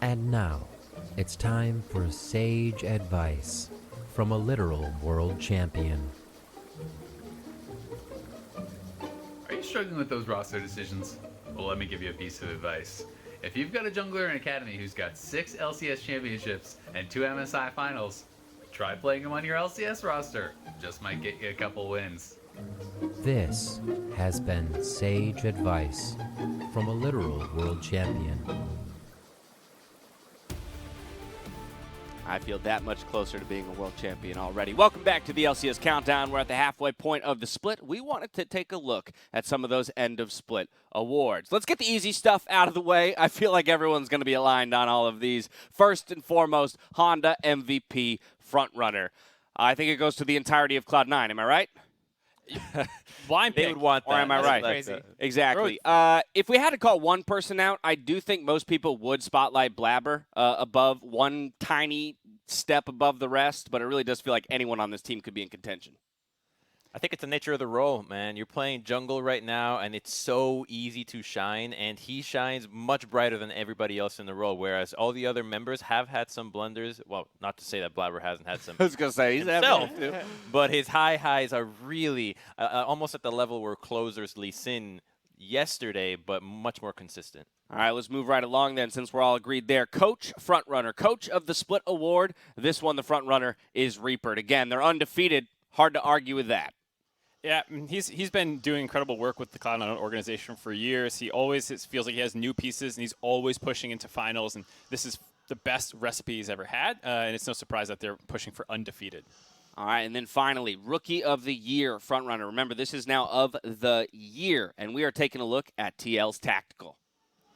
And now, it's time for sage advice from a literal world champion. Are you struggling with those roster decisions? Well, let me give you a piece of advice. If you've got a jungler in Academy who's got 6 LCS championships and 2 MSI finals, try playing him on your LCS roster. Just might get you a couple wins. This has been sage advice from a literal world champion. I feel that much closer to being a world champion already. Welcome back to the LCS Countdown. We're at the halfway point of the split. We wanted to take a look at some of those end of split awards. Let's get the easy stuff out of the way. I feel like everyone's going to be aligned on all of these. First and foremost, Honda MVP frontrunner. I think it goes to the entirety of Cloud9. Am I right? Blind pick. They would want that. Or am I right? Crazy. Exactly. If we had to call one person out, I do think most people would spotlight Blabber above, one tiny step above the rest, but it really does feel like anyone on this team could be in contention. I think it's the nature of the role, man. You're playing jungle right now, and it's so easy to shine, and he shines much brighter than everybody else in the role, whereas all the other members have had some blunders. Well, not to say that Blabber hasn't had some I was going to say, he's himself, having it too. but his highs are really almost at the level where closers Lee yesterday, but much more consistent. All right, let's move right along then, since we're all agreed there. Coach, frontrunner, coach of the Split Award. This one, the frontrunner, is Reaper. Again, they're undefeated. Hard to argue with that. Yeah, he's been doing incredible work with the Cloud9 organization for years. He always feels like he has new pieces, and he's always pushing into finals. And this is the best recipe he's ever had, and it's no surprise that they're pushing for undefeated. All right, and then finally, Rookie of the Year frontrunner. Remember, this is now of the year, and we are taking a look at TL's Tactical.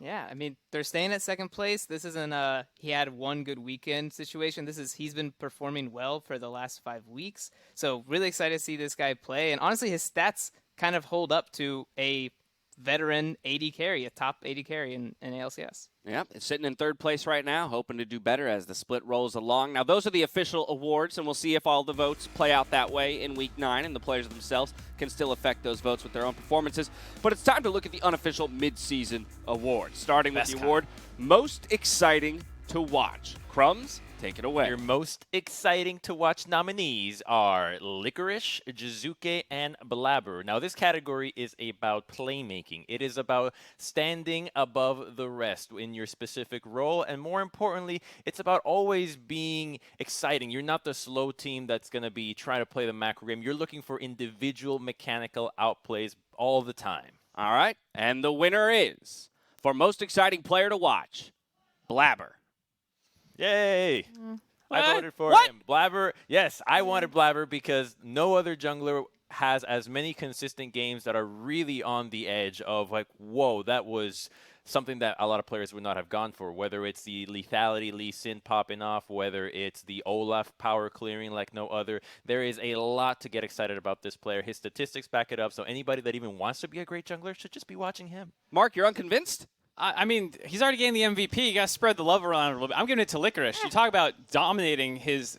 Yeah, I mean, they're staying at second place. This isn't he had one good weekend situation. He's been performing well for the last 5 weeks. So really excited to see this guy play. And honestly, his stats kind of hold up to a veteran AD carry, a top AD carry in ALCS. Yep, it's sitting in third place right now, hoping to do better as the split rolls along. Now, those are the official awards, and we'll see if all the votes play out that way in Week 9, and the players themselves can still affect those votes with their own performances. But it's time to look at the unofficial midseason awards, starting with the award Most Exciting to Watch. Crumbs, take it away. Your most exciting to watch nominees are Licorice, Jizuke, and Blabber. Now, this category is about playmaking. It is about standing above the rest in your specific role, and more importantly, it's about always being exciting. You're not the slow team that's going to be trying to play the macro game. You're looking for individual mechanical outplays all the time. All right, and the winner is, for most exciting player to watch, Blabber. Yay! What? I voted for him. Blabber, yes, I wanted Blabber because no other jungler has as many consistent games that are really on the edge of like, whoa, that was something that a lot of players would not have gone for, whether it's the lethality Lee Sin popping off, whether it's the Olaf power clearing like no other. There is a lot to get excited about this player. His statistics back it up, so anybody that even wants to be a great jungler should just be watching him. Mark, you're unconvinced? I mean, he's already getting the MVP. You got to spread the love around a little bit. I'm giving it to Licorice. You talk about dominating his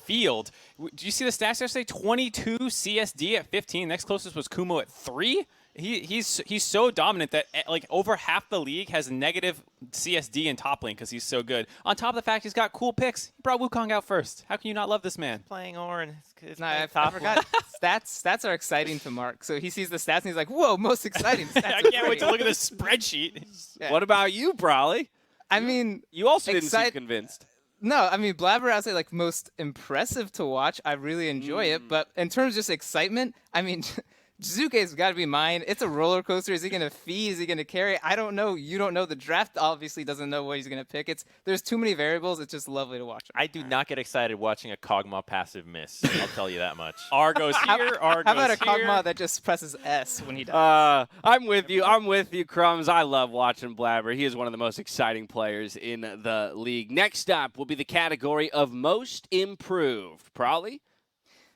field. Do you see the stats yesterday? 22 CSD at 15. Next closest was Kumo at 3. He's so dominant that like over half the league has negative CSD in top lane because he's so good. On top of the fact he's got cool picks. He brought Wukong out first. How can you not love this man? Playing Ornn. I forgot. Stats are exciting to Mark. So he sees the stats and he's like, whoa, most exciting. Stats I can't wait to look at this spreadsheet. Yeah. What about you, Brawley? I mean, you also didn't seem convinced. No, I mean, Blabber, I'd say, like, most impressive to watch. I really enjoy it. But in terms of just excitement, I mean, Jizuke's got to be mine. It's a roller coaster. Is he going to fee? Is he going to carry? I don't know. You don't know. The draft obviously doesn't know what he's going to pick. There's too many variables. It's just lovely to watch him. I do not get excited watching a Kog'Maw passive miss. I'll tell you that much. Argo's here. Argo's How about a here. Kog'Maw that just presses S when he does? I'm with you. I'm with you, Crumbs. I love watching Blabber. He is one of the most exciting players in the league. Next up will be the category of Most Improved. Probably.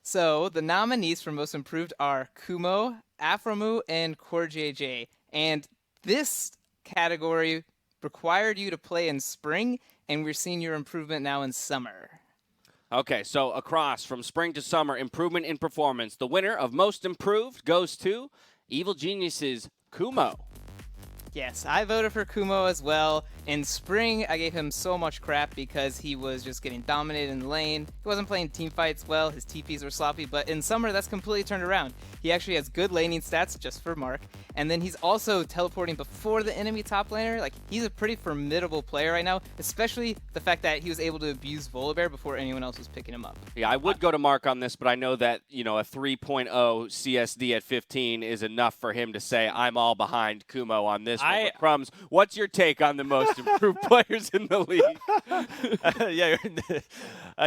So the nominees for Most Improved are Kumo, Afromu, and CoreJJ. And this category required you to play in spring, and we're seeing your improvement now in summer. Okay, so across from spring to summer, improvement in performance. The winner of Most Improved goes to Evil Genius's Kumo. Yes, I voted for Kumo as well. In spring, I gave him so much crap because he was just getting dominated in the lane. He wasn't playing team fights well, his TPs were sloppy, but in summer, that's completely turned around. He actually has good laning stats, just for Mark, and then he's also teleporting before the enemy top laner. Like, he's a pretty formidable player right now, especially the fact that he was able to abuse Volibear before anyone else was picking him up. Yeah, I would go to Mark on this, but I know that, you know, a 3.0 CSD at 15 is enough for him to say, I'm all behind Kumo on this one. But Crumbs, what's your take on the most improved players in the league?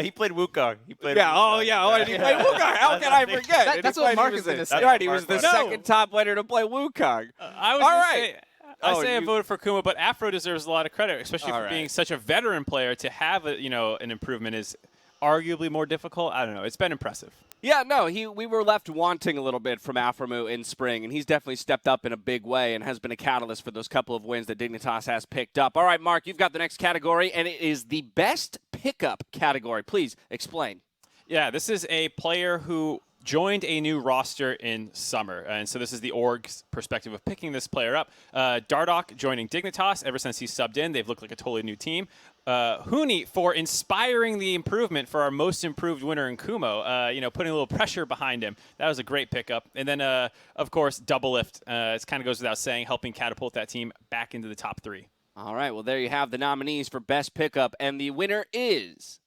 He played Wukong. He played Wukong. He played Wukong. How can I forget? That's what Mark is going to say. Right, he was the second top laner to play Wukong. I was all gonna right. I voted for Kumo, but Afro deserves a lot of credit, especially for being such a veteran player. To have an improvement is arguably more difficult. I don't know. It's been impressive. Yeah, no, we were left wanting a little bit from Aphromu in spring, and he's definitely stepped up in a big way and has been a catalyst for those couple of wins that Dignitas has picked up. All right, Mark, you've got the next category, and it is the best pickup category. Please explain. Yeah, this is a player who joined a new roster in summer, and so this is the org's perspective of picking this player up. Dardoch joining Dignitas. Ever since he subbed in, they've looked like a totally new team. Huni for inspiring the improvement for our most improved winner in Kumo, putting a little pressure behind him. That was a great pickup. And then, of course, Doublelift. It kind of goes without saying, helping catapult that team back into the top 3. All right, well, there you have the nominees for best pickup, and the winner is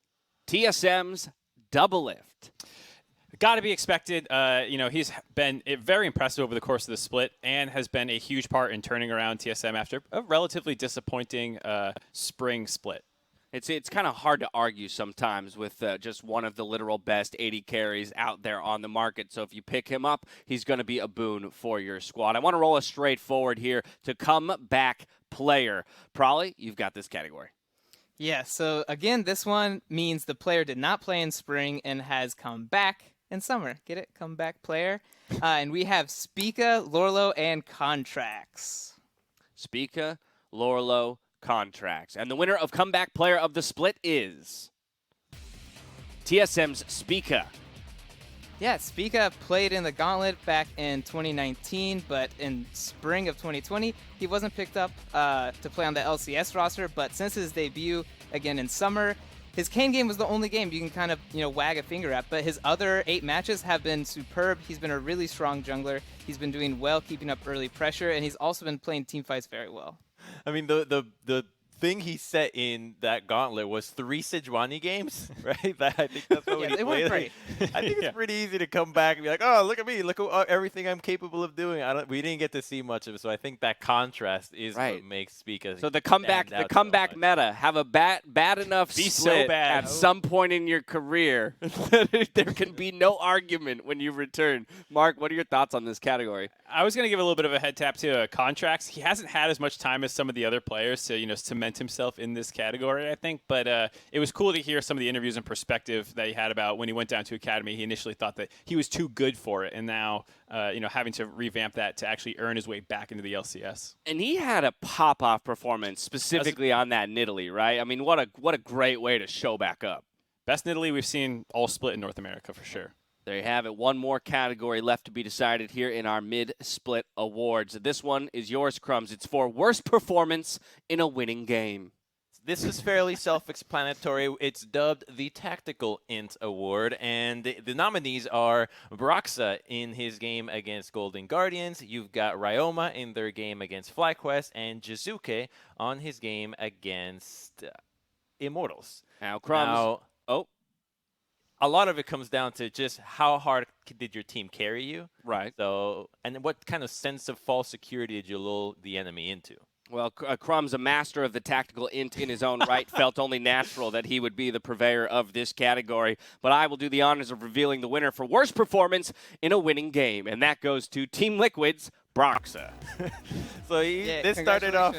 TSM's Doublelift. Got to be expected. He's been very impressive over the course of the split and has been a huge part in turning around TSM after a relatively disappointing spring split. It's kind of hard to argue sometimes with just one of the literal best 80 carries out there on the market. So if you pick him up, he's going to be a boon for your squad. I want to roll us straight forward here to comeback player. Prolly, you've got this category. Yeah, so again, this one means the player did not play in spring and has come back in summer. Get it? Comeback player. And we have Spica, Lorlo, and Contracts. Spica, Lorlo, Contracts. And the winner of Comeback Player of the Split is TSM's Spica. Yeah, Spica played in the Gauntlet back in 2019, but in spring of 2020, he wasn't picked up to play on the LCS roster. But since his debut again in summer, his Kane game was the only game you can kind of, wag a finger at, but his other 8 matches have been superb. He's been a really strong jungler. He's been doing well, keeping up early pressure, and he's also been playing team fights very well. I mean, the thing he set in that gauntlet was 3 Sejuani games, right? I think that's what he played. Great. I think it's pretty easy to come back and be like, oh, look at me, look at everything I'm capable of doing. We didn't get to see much of it, so I think that contrast is what makes Spica. So the comeback meta, have a bad enough be split so bad at some point in your career that there can be no argument when you return. Mark, what are your thoughts on this category? I was going to give a little bit of a head tap to Contracts. He hasn't had as much time as some of the other players to, cement himself in this category, I think. But it was cool to hear some of the interviews and perspective that he had about when he went down to Academy. He initially thought that he was too good for it, and now, having to revamp that to actually earn his way back into the LCS. And he had a pop-off performance specifically on that Nidalee, right? I mean, what a great way to show back up. Best Nidalee we've seen all split in North America for sure. There you have it. One more category left to be decided here in our mid-split awards. This one is yours, Crumbs. It's for worst performance in a winning game. This is fairly self-explanatory. It's dubbed the Tactical Int Award, and the nominees are Bjergsen in his game against Golden Guardians. You've got Ryoma in their game against FlyQuest, and Jizuke on his game against Immortals. Now, Crumbs. A lot of it comes down to just how hard did your team carry you. Right. So, and what kind of sense of false security did you lull the enemy into? Well, Crumbs, a master of the tactical int in his own right, felt only natural that he would be the purveyor of this category. But I will do the honors of revealing the winner for worst performance in a winning game, and that goes to Team Liquid's Bjergsen. So this started off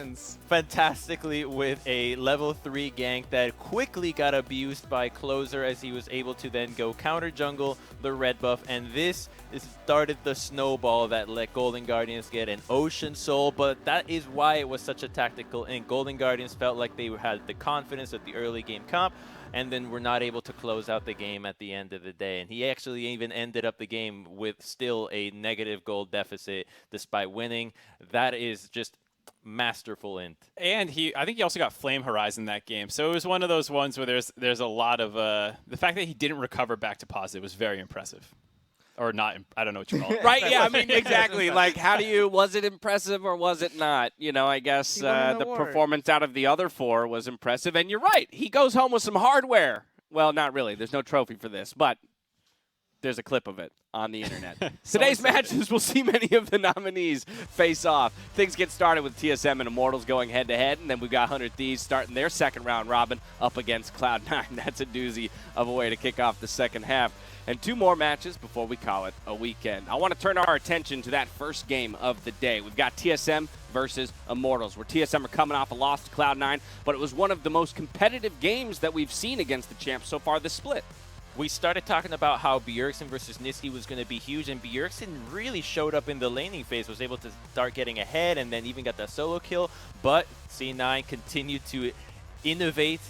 fantastically with a level 3 gank that quickly got abused by Closer as he was able to then go counter jungle the red buff, and this started the snowball that let Golden Guardians get an Ocean Soul, but that is why it was such a tactical int. Golden Guardians felt like they had the confidence at the early game comp, and then were not able to close out the game at the end of the day. And he actually even ended up the game with still a negative gold deficit despite winning. That is just masterful int. And I think he also got Flame Horizon that game. So it was one of those ones where there's a lot of the fact that he didn't recover back to positive was very impressive. Or not, I don't know what you call it. Right, yeah, I mean, exactly. Like, was it impressive or was it not? You know, I guess the performance out of the other 4 was impressive. And you're right, he goes home with some hardware. Well, not really. There's no trophy for this, but there's a clip of it on the internet. Today's matches will see many of the nominees face off. Things get started with TSM and Immortals going head-to-head, and then we've got 100 Thieves starting their second round robin up against Cloud9. That's a doozy of a way to kick off the second half. And 2 more matches before we call it a weekend. I want to turn our attention to that first game of the day. We've got TSM versus Immortals, where TSM are coming off a loss to Cloud9, but it was one of the most competitive games that we've seen against the champs so far this split. We started talking about how Bjergsen versus Nisqy was going to be huge, and Bjergsen really showed up in the laning phase, was able to start getting ahead, and then even got that solo kill. But C9 continued to innovate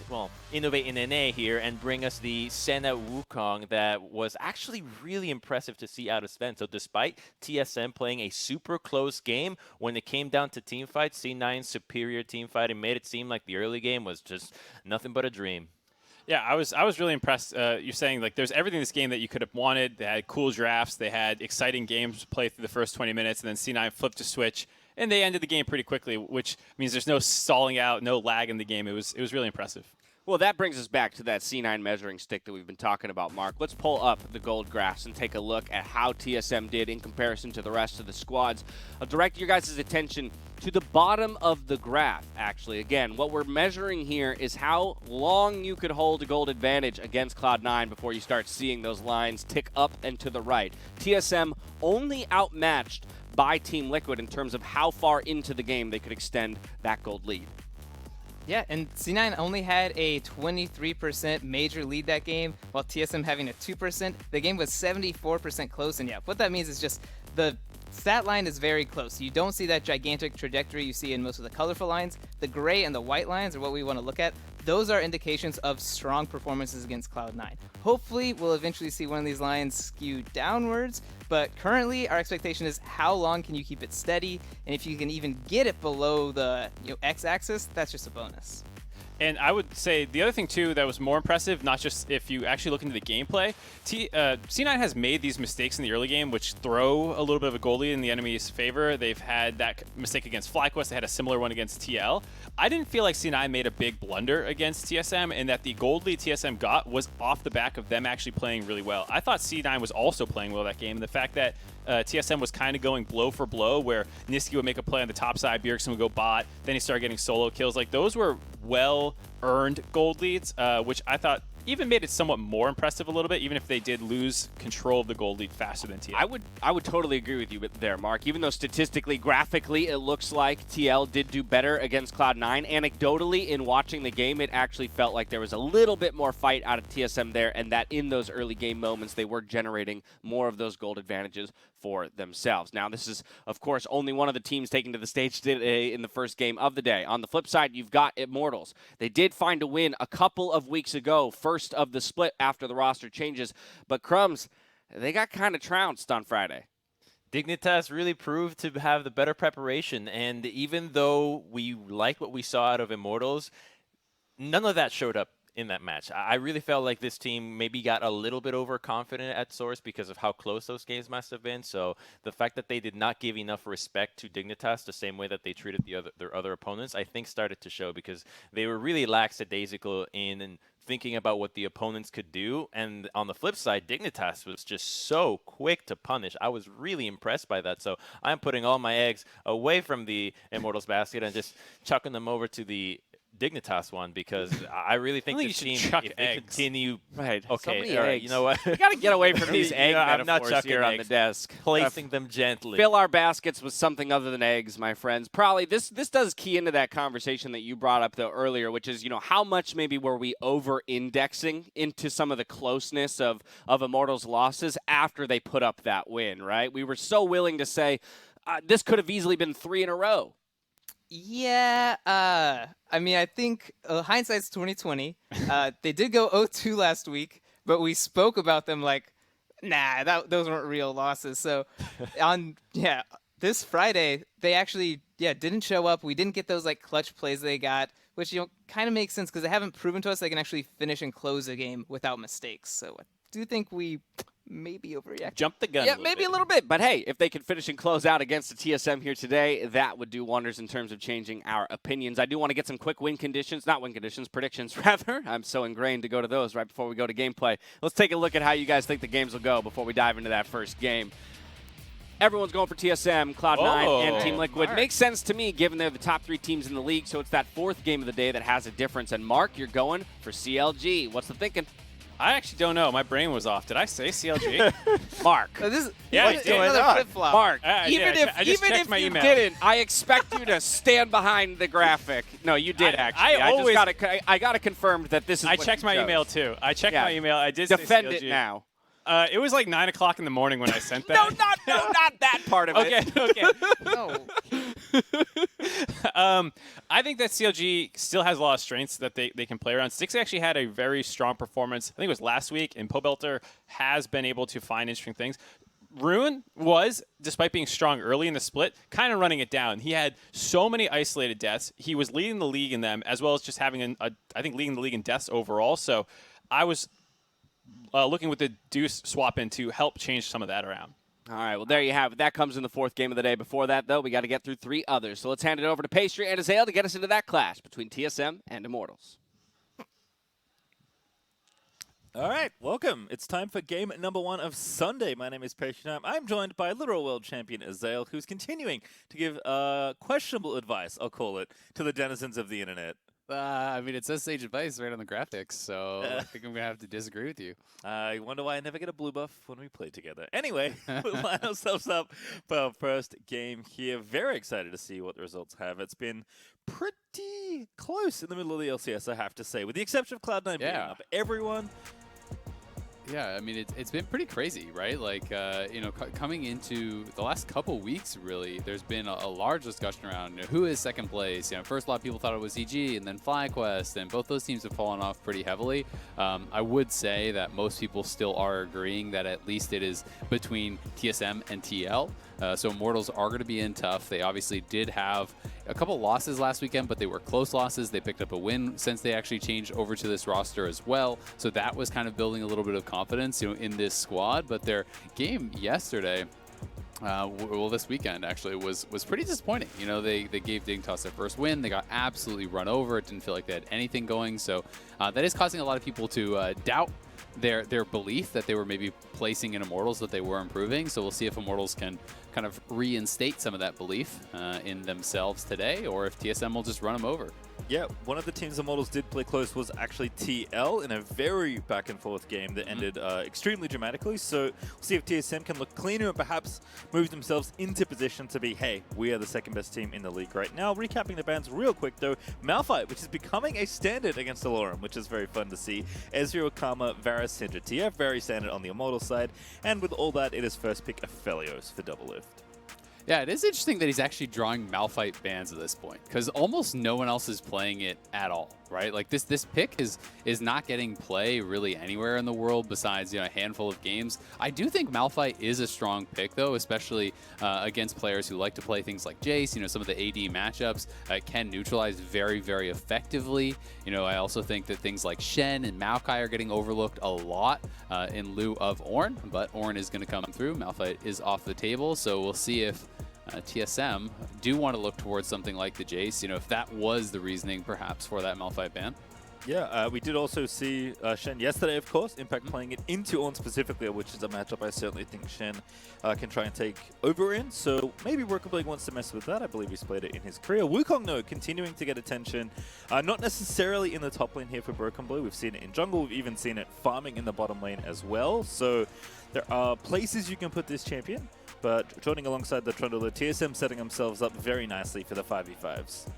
in NA here and bring us the Senna Wukong that was actually really impressive to see out of Sven. So despite TSM playing a super close game, when it came down to teamfights, C9's superior teamfighting made it seem like the early game was just nothing but a dream. Yeah, I was really impressed. You're saying, like, there's everything in this game that you could have wanted. They had cool drafts. They had exciting games to play through the first 20 minutes, and then C9 flipped a switch, and they ended the game pretty quickly, which means there's no stalling out, no lag in the game. It was really impressive. Well, that brings us back to that C9 measuring stick that we've been talking about, Mark. Let's pull up the gold graphs and take a look at how TSM did in comparison to the rest of the squads. I'll direct your guys' attention to the bottom of the graph, actually. Again, what we're measuring here is how long you could hold a gold advantage against Cloud9 before you start seeing those lines tick up and to the right. TSM only outmatched by Team Liquid in terms of how far into the game they could extend that gold lead. Yeah, and C9 only had a 23% major lead that game, while TSM having a 2%. The game was 74% close, and yeah, what that means is just the stat line is very close. You don't see that gigantic trajectory you see in most of the colorful lines. The gray and the white lines are what we want to look at. Those are indications of strong performances against Cloud9. Hopefully, we'll eventually see one of these lines skew downwards, but currently our expectation is how long can you keep it steady, and if you can even get it below the x-axis, that's just a bonus. And I would say the other thing, too, that was more impressive, not just if you actually look into the gameplay, C9 has made these mistakes in the early game, which throw a little bit of a goal lead in the enemy's favor. They've had that mistake against FlyQuest. They had a similar one against TL. I didn't feel like C9 made a big blunder against TSM, and that the gold lead TSM got was off the back of them actually playing really well. I thought C9 was also playing well that game, and the fact that TSM was kind of going blow for blow, where Nisqy would make a play on the top side, Bjergsen would go bot, then he started getting solo kills. Like, those were well-earned gold leads, which I thought even made it somewhat more impressive a little bit, even if they did lose control of the gold lead faster than TL. I would totally agree with you there, Mark. Even though statistically, graphically, it looks like TL did do better against Cloud9, anecdotally, in watching the game, it actually felt like there was a little bit more fight out of TSM there, and that in those early game moments, they were generating more of those gold advantages for themselves. Now, this is, of course, only one of the teams taking to the stage today in the first game of the day. On the flip side, you've got Immortals. They did find a win a couple of weeks ago, first of the split after the roster changes, but Crumbs, they got kind of trounced on Friday. Dignitas really proved to have the better preparation, and even though we liked what we saw out of Immortals, none of that showed up in that match. I really felt like this team maybe got a little bit overconfident at source because of how close those games must have been. So the fact that they did not give enough respect to Dignitas the same way that they treated their other opponents, I think started to show, because they were really lackadaisical in thinking about what the opponents could do. And on the flip side, Dignitas was just so quick to punish. I was really impressed by that. So I'm putting all my eggs away from the Immortals basket and just chucking them over to the Dignitas one, because I really think this team, if they continue, right? Okay, all right, you know what? You got to get away from these egg I'm not metaphors chucking here eggs, on the desk. Placing them gently. Fill our baskets with something other than eggs, my friends. Probably this does key into that conversation that you brought up though earlier, which is, how much maybe were we over-indexing into some of the closeness of Immortals' losses after they put up that win, right? We were so willing to say this could have easily been 3 in a row. Yeah, I mean, I think hindsight's 2020. They did go 0-2 last week, but we spoke about them like, nah, those weren't real losses. So, this Friday, they actually, didn't show up. We didn't get those like clutch plays they got, which, kind of makes sense because they haven't proven to us they can actually finish and close a game without mistakes. So I do think we maybe overreacted. Jump the gun. Yeah, maybe a little bit. But hey, if they can finish and close out against the TSM here today, that would do wonders in terms of changing our opinions. I do want to get some quick predictions, rather. I'm so ingrained to go to those right before we go to gameplay. Let's take a look at how you guys think the games will go before we dive into that first game. Everyone's going for TSM, Cloud9, and Team Liquid. Makes sense to me, given they're the top 3 teams in the league, so it's that 4th game of the day that has a difference. And Mark, you're going for CLG. What's the thinking? I actually don't know. My brain was off. Did I say CLG? Mark. Another flip-flop. Mark, even if you didn't, I expect you to stand behind the graphic. No, you did actually. I got to confirm that this is I checked my email too. I checked my email. I did defend say CLG. it now. It was like 9 o'clock in the morning when I sent that. No, not that part of it. Okay. No. I think that CLG still has a lot of strengths that they can play around. Styx actually had a very strong performance. I think it was last week, and Pobelter has been able to find interesting things. Ruin was, despite being strong early in the split, kind of running it down. He had so many isolated deaths. He was leading the league in them, as well as just having, I think, leading the league in deaths overall. So I was looking with the Deuce swap in to help change some of that around. All right, well, there you have it. That comes in the 4th game of the day. Before that, though, we got to get through 3 others. So let's hand it over to Pastry and Azale to get us into that clash between TSM and Immortals. All right, welcome. It's time for game number 1 of Sunday. My name is Pastry. I'm joined by literal world champion Azale, who's continuing to give questionable advice, I'll call it, to the denizens of the internet. I mean, it says sage advice right on the graphics, so I think I'm going to have to disagree with you. I wonder why I never get a blue buff when we play together. Anyway, we'll line ourselves up for our first game here. Very excited to see what the results have. It's been pretty close in the middle of the LCS, I have to say, with the exception of Cloud9 beating up everyone. Yeah, I mean, it's been pretty crazy, right? Like, coming into the last couple weeks, really, there's been a large discussion around who is second place. First a lot of people thought it was EG and then FlyQuest, and both those teams have fallen off pretty heavily. I would say that most people still are agreeing that at least it is between TSM and TL. So Immortals are going to be in tough. They obviously did have a couple losses last weekend, but they were close losses. They picked up a win since they actually changed over to this roster as well. So that was kind of building a little bit of confidence, in this squad. But their game yesterday, this weekend actually, was pretty disappointing. They gave Dignitas their first win. They got absolutely run over. It didn't feel like they had anything going. So that is causing a lot of people to doubt their belief that they were maybe placing in Immortals, that they were improving. So we'll see if Immortals can kind of reinstate some of that belief in themselves today, or if TSM will just run them over. Yeah, one of the teams Immortals did play close was actually TL in a very back-and-forth game that ended extremely dramatically. So we'll see if TSM can look cleaner and perhaps move themselves into position to be, hey, we are the second-best team in the league right now. Recapping the bans real quick, though, Malphite, which is becoming a standard against Allorim, which is very fun to see. Ezreal, Karma, Varus, Syndra, TF, very standard on the Immortal side. And with all that, it is first pick Aphelios for Doublelift. Yeah, it is interesting that he's actually drawing Malphite bans at this point, because almost no one else is playing it at all, right? Like this pick is not getting play really anywhere in the world besides a handful of games. I do think Malphite is a strong pick though, especially against players who like to play things like Jace. Some of the AD matchups can neutralize very, very effectively. I also think that things like Shen and Maokai are getting overlooked a lot in lieu of Ornn, but Ornn is going to come through. Malphite is off the table, so we'll see if TSM do want to look towards something like the Jace, if that was the reasoning perhaps for that Malphite ban. Yeah, we did also see Shen yesterday, of course, Impact playing it into Ornn specifically, which is a matchup I certainly think Shen can try and take over in. So maybe Broken Blade wants to mess with that. I believe he's played it in his career. Wukong, though, continuing to get attention. Not necessarily in the top lane here for Broken Blade. We've seen it in jungle. We've even seen it farming in the bottom lane as well. So there are places you can put this champion. But joining alongside the Trundle, the TSM setting themselves up very nicely for the 5v5s.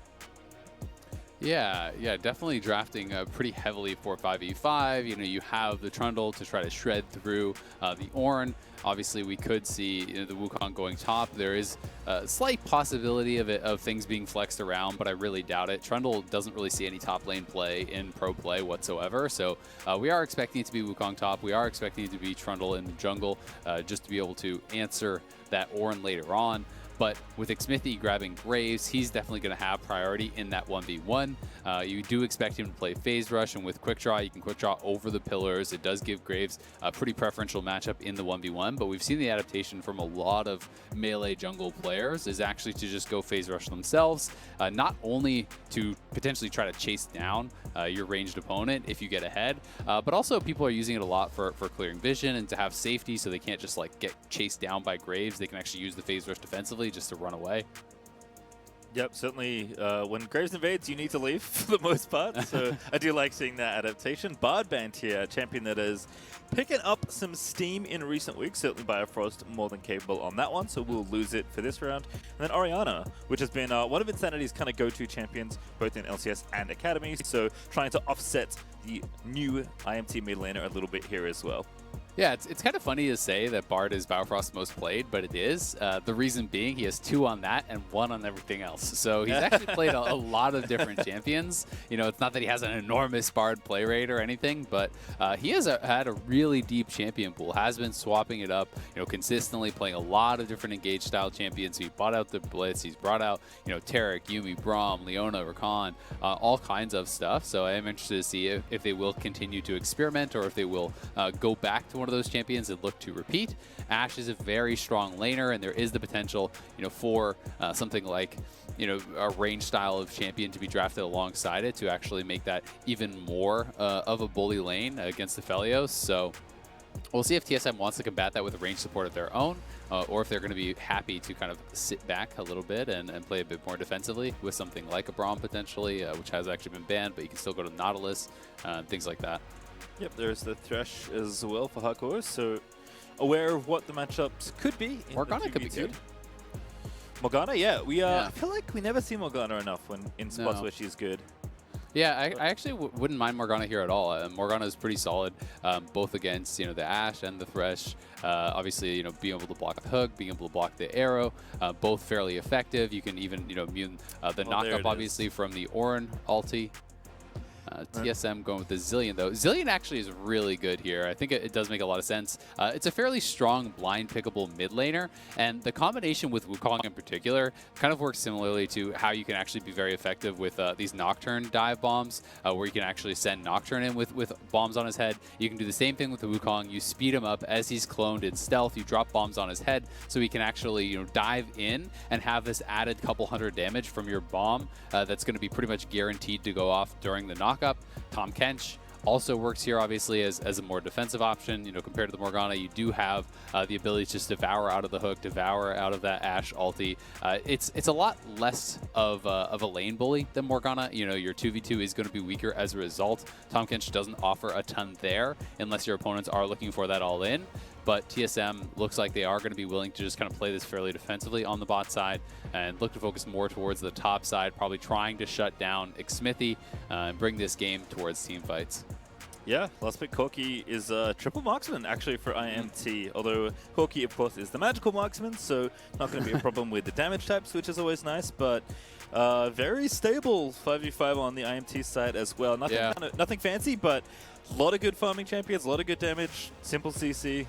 Yeah, definitely drafting pretty heavily for 5v5. You have the Trundle to try to shred through the Ornn. Obviously, we could see the Wukong going top. There is a slight possibility of things being flexed around, but I really doubt it. Trundle doesn't really see any top lane play in pro play whatsoever, so we are expecting it to be Wukong top. We are expecting it to be Trundle in the jungle, just to be able to answer that Ornn later on. But with Xmithie grabbing Graves, he's definitely going to have priority in that 1v1. You do expect him to play Phase Rush, and with Quick Draw, you can Quick Draw over the pillars. It does give Graves a pretty preferential matchup in the 1v1, but we've seen the adaptation from a lot of melee jungle players is actually to just go Phase Rush themselves, not only to potentially try to chase down your ranged opponent if you get ahead, but also people are using it a lot for clearing vision and to have safety so they can't just like get chased down by Graves. They can actually use the Phase Rush defensively just to run away. Yep, certainly when Graves invades, you need to leave for the most part. So I do like seeing that adaptation. Bard Band here, a champion that is picking up some steam in recent weeks. Certainly Biofrost more than capable on that one, so we'll lose it for this round. And then Orianna, which has been one of Insanity's kind of go-to champions, both in LCS and Academy. So trying to offset the new IMT mid laner a little bit here as well. Yeah, it's kind of funny to say that Bard is Biofrost's most played, but it is. The reason being he has 2 on that and 1 on everything else. So he's actually played a lot of different champions. You know, it's not that he has an enormous Bard play rate or anything, but he has had a really deep champion pool, has been swapping it up, you know, consistently playing a lot of different engage style champions. He bought out the Blitz, he's brought out, you know, Taric, Yuumi, Braum, Leona, Rakan, all kinds of stuff. So I am interested to see if they will continue to experiment or if they will go back to one of those champions and look to repeat. Ashe is a very strong laner, and there is the potential, you know, for something like, you know, a range style of champion to be drafted alongside it to actually make that even more of a bully lane against Aphelios. So we'll see if TSM wants to combat that with a range support of their own, or if they're going to be happy to kind of sit back a little bit and play a bit more defensively with something like a Braum potentially, which has actually been banned, but you can still go to Nautilus, things like that. Yep, there's the Thresh as well for Hakuho, so aware of what the matchups could be. Morgana could be good. Morgana, yeah. I feel like we never see Morgana enough when in spots where she's good. Yeah, I actually wouldn't mind Morgana here at all. Morgana is pretty solid, both against, you know, the Ashe and the Thresh. Obviously, you know, being able to block the hook, being able to block the arrow, both fairly effective. You can even, you know, immune the knockup, obviously, from the Ornn ulti. TSM going with the Zilean, though. Zilean actually is really good here. I think it does make a lot of sense. It's a fairly strong blind pickable mid laner, and the combination with Wukong in particular kind of works similarly to how you can actually be very effective with these Nocturne dive bombs, where you can actually send Nocturne in with bombs on his head. You can do the same thing with the Wukong. You speed him up as he's cloned in stealth. You drop bombs on his head so he can actually, you know, dive in and have this added couple hundred damage from your bomb that's going to be pretty much guaranteed to go off during the knockup. Tahm Kench also works here, obviously, as a more defensive option. You know, compared to the Morgana, you do have the ability to just devour out of the hook, devour out of that Ashe ulti. It's a lot less of a lane bully than Morgana. You know, your 2v2 is going to be weaker as a result. Tahm Kench doesn't offer a ton there unless your opponents are looking for that all in. But TSM looks like they are going to be willing to just kind of play this fairly defensively on the bot side and look to focus more towards the top side, probably trying to shut down Xmithie and bring this game towards team fights. Yeah, last pick Corki is a triple marksman actually for IMT, although Corki of course is the magical marksman, so not going to be a problem with the damage types, which is always nice, but very stable 5v5 on the IMT side as well. Nothing fancy, but a lot of good farming champions, a lot of good damage, simple CC.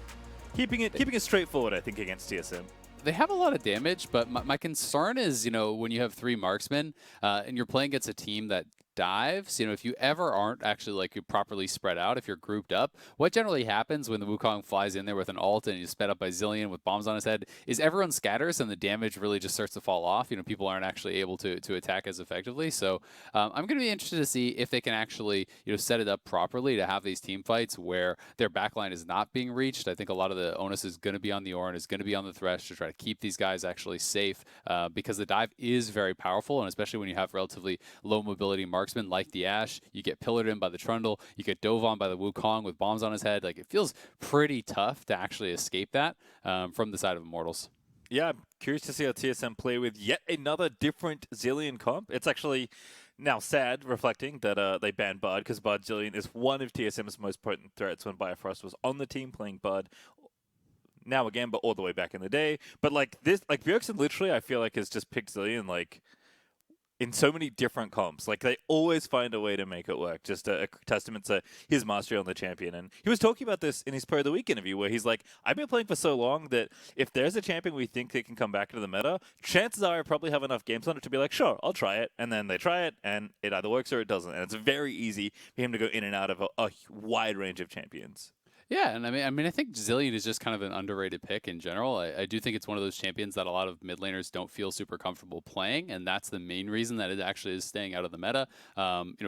Keeping it straightforward, I think, against TSM. They have a lot of damage, but my concern is, you know, when you have 3 marksmen and you're playing against a team that dives, you know, if you ever aren't actually like you properly spread out, if you're grouped up, what generally happens when the Wukong flies in there with an ult and he's sped up by Zilean with bombs on his head is everyone scatters and the damage really just starts to fall off. You know, people aren't actually able to attack as effectively. So I'm going to be interested to see if they can actually, you know, set it up properly to have these team fights where their backline is not being reached. I think a lot of the onus is going to be on the Ornn, is going to be on the Thresh to try to keep these guys actually safe because the dive is very powerful, and especially when you have relatively low mobility marksmen like the Ashe, you get pillared in by the Trundle, you get dove on by the Wukong with bombs on his head. Like, it feels pretty tough to actually escape that from the side of Immortals. Yeah, I'm curious to see how TSM play with yet another different Zilean comp. It's actually now sad, reflecting that they banned Bard, because Bard Zilean is one of TSM's most potent threats when Biofrost was on the team playing Bard. Now again, but all the way back in the day. But like this, like Bjergsen literally, I feel like has just picked Zilean like in so many different comps. Like, they always find a way to make it work. Just a testament to his mastery on the champion. And he was talking about this in his Pro of the Week interview, where he's like, I've been playing for so long that if there's a champion we think they can come back into the meta, chances are I probably have enough games on it to be like, sure, I'll try it. And then they try it, and it either works or it doesn't. And it's very easy for him to go in and out of a wide range of champions. Yeah, and I mean, I think Zilean is just kind of an underrated pick in general. I do think it's one of those champions that a lot of mid laners don't feel super comfortable playing, and that's the main reason that it actually is staying out of the meta.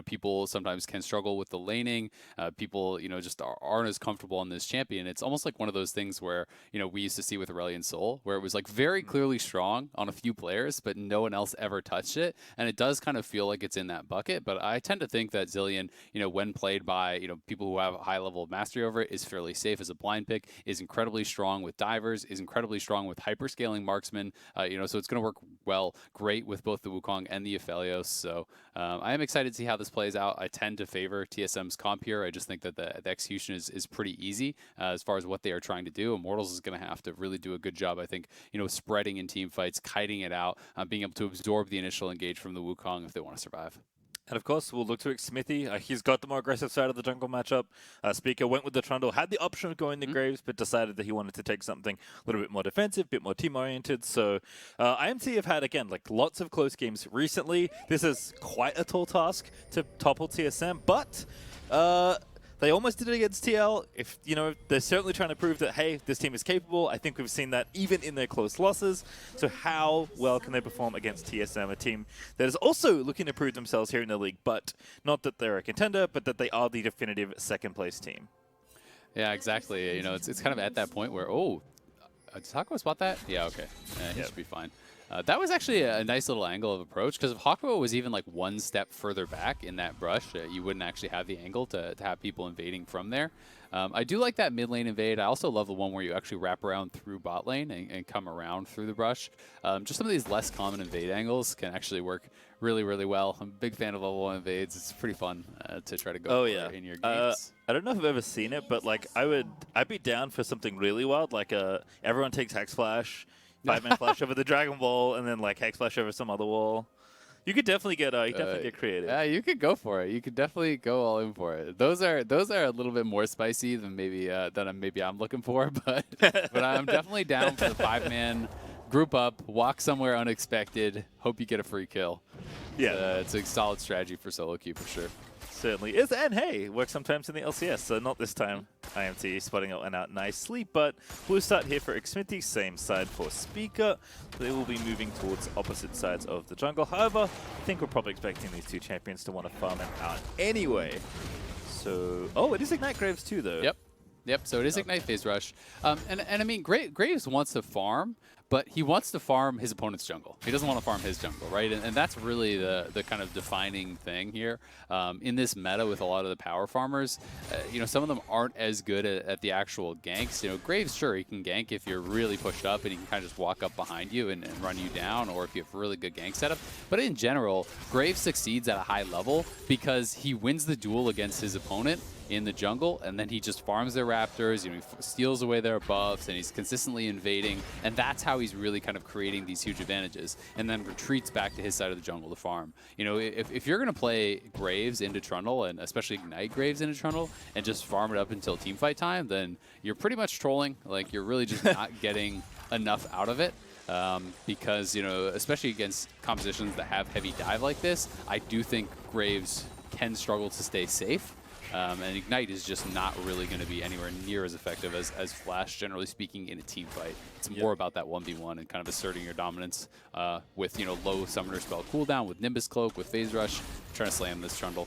People sometimes can struggle with the laning. People, just aren't as comfortable on this champion. It's almost like one of those things where, we used to see with Aurelion Sol, where it was like very clearly strong on a few players, but no one else ever touched it, and it does kind of feel like it's in that bucket. But I tend to think that Zilean, when played by, people who have a high level of mastery over it, is fairly safe as a blind pick, is incredibly strong with divers, is incredibly strong with hyperscaling marksmen, so it's going to work great with both the Wukong and the Aphelios. So I am excited to see how this plays out. I tend to favor TSM's comp here. I just think that the execution is pretty easy as far as what they are trying to do. Immortals is going to have to really do a good job, I think, spreading in team fights, kiting it out, being able to absorb the initial engage from the Wukong if they want to survive. And of course, we'll look to Xmithie. He's got the more aggressive side of the jungle matchup. Spica went with the Trundle, had the option of going to Graves, but decided that he wanted to take something a little bit more defensive, a bit more team-oriented. So IMT have had, again, lots of close games recently. This is quite a tall task to topple TSM, but they almost did it against TL. They're certainly trying to prove that, hey, this team is capable. I think we've seen that even in their close losses. So how well can they perform against TSM, a team that is also looking to prove themselves here in the league, but not that they're a contender, but that they are the definitive second-place team? Yeah, exactly. It's kind of at that point where, did Hakuho spot that? Yeah, okay. He should be fine. That was actually a nice little angle of approach, because if Hakuho was even one step further back in that brush, you wouldn't actually have the angle to have people invading from there. I do like that mid lane invade. I also love the one where you actually wrap around through bot lane and come around through the brush. Just some of these less common invade angles can actually work really, really well. I'm a big fan of level 1 invades. It's pretty fun to try to go for in your games. I don't know if I've ever seen it, but I'd be down for something really wild, everyone takes Hex Flash, 5-man flash over the Dragon Ball, and then Hex Flash over some other wall. You could definitely get creative. Yeah, you could go for it. You could definitely go all in for it. Those are a little bit more spicy than maybe I'm looking for, but I'm definitely down for the 5-man group up, walk somewhere unexpected, hope you get a free kill. Yeah, it's a solid strategy for solo queue for sure. Certainly is, and hey, works sometimes in the LCS, so not this time. IMT spotting it went out nicely, but blue start here for Xmithie, same side for Spica. They will be moving towards opposite sides of the jungle. However, I think we're probably expecting these two champions to want to farm it out anyway. So, it is Ignite Graves too, though. Yep, so it is Ignite Phase Rush. And I mean, Graves wants to farm, but he wants to farm his opponent's jungle. He doesn't want to farm his jungle, right? And that's really the kind of defining thing here. In this meta with a lot of the power farmers, some of them aren't as good at the actual ganks. Graves, sure, he can gank if you're really pushed up and he can kind of just walk up behind you and run you down, or if you have a really good gank setup. But in general, Graves succeeds at a high level because he wins the duel against his opponent in the jungle, and then he just farms their raptors, he steals away their buffs, and he's consistently invading, and that's how he's really kind of creating these huge advantages, and then retreats back to his side of the jungle to farm. If you're going to play Graves into Trundle, and especially Ignite Graves into Trundle, and just farm it up until teamfight time, then you're pretty much trolling. You're really just not getting enough out of it. Because, especially against compositions that have heavy dive like this, I do think Graves can struggle to stay safe. And Ignite is just not really going to be anywhere near as effective as Flash, generally speaking, in a team fight. It's more about that 1v1 and kind of asserting your dominance with, low summoner spell cooldown, with Nimbus Cloak, with Phase Rush, trying to slam this Trundle.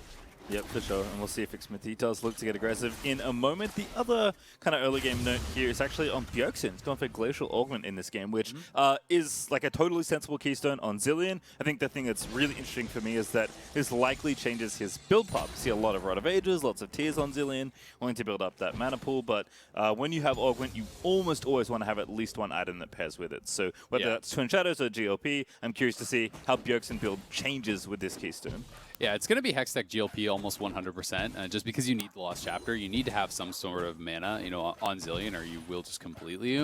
Yep, for sure. And we'll see if Xmithie does look to get aggressive in a moment. The other kind of early game note here is actually on Bjergsen. He's going for Glacial Augment in this game, which is like a totally sensible keystone on Zilean. I think the thing that's really interesting for me is that this likely changes his build path. You see a lot of Rod of Ages, lots of tears on Zilean, wanting to build up that mana pool. But when you have Augment, you almost always want to have at least one item that pairs with it. So whether that's Twin Shadows or GLP, I'm curious to see how Bjergsen build changes with this keystone. Yeah, it's going to be Hextech GLP almost 100%. Just because you need the Lost Chapter, you need to have some sort of mana, on Zilean, or you will just completely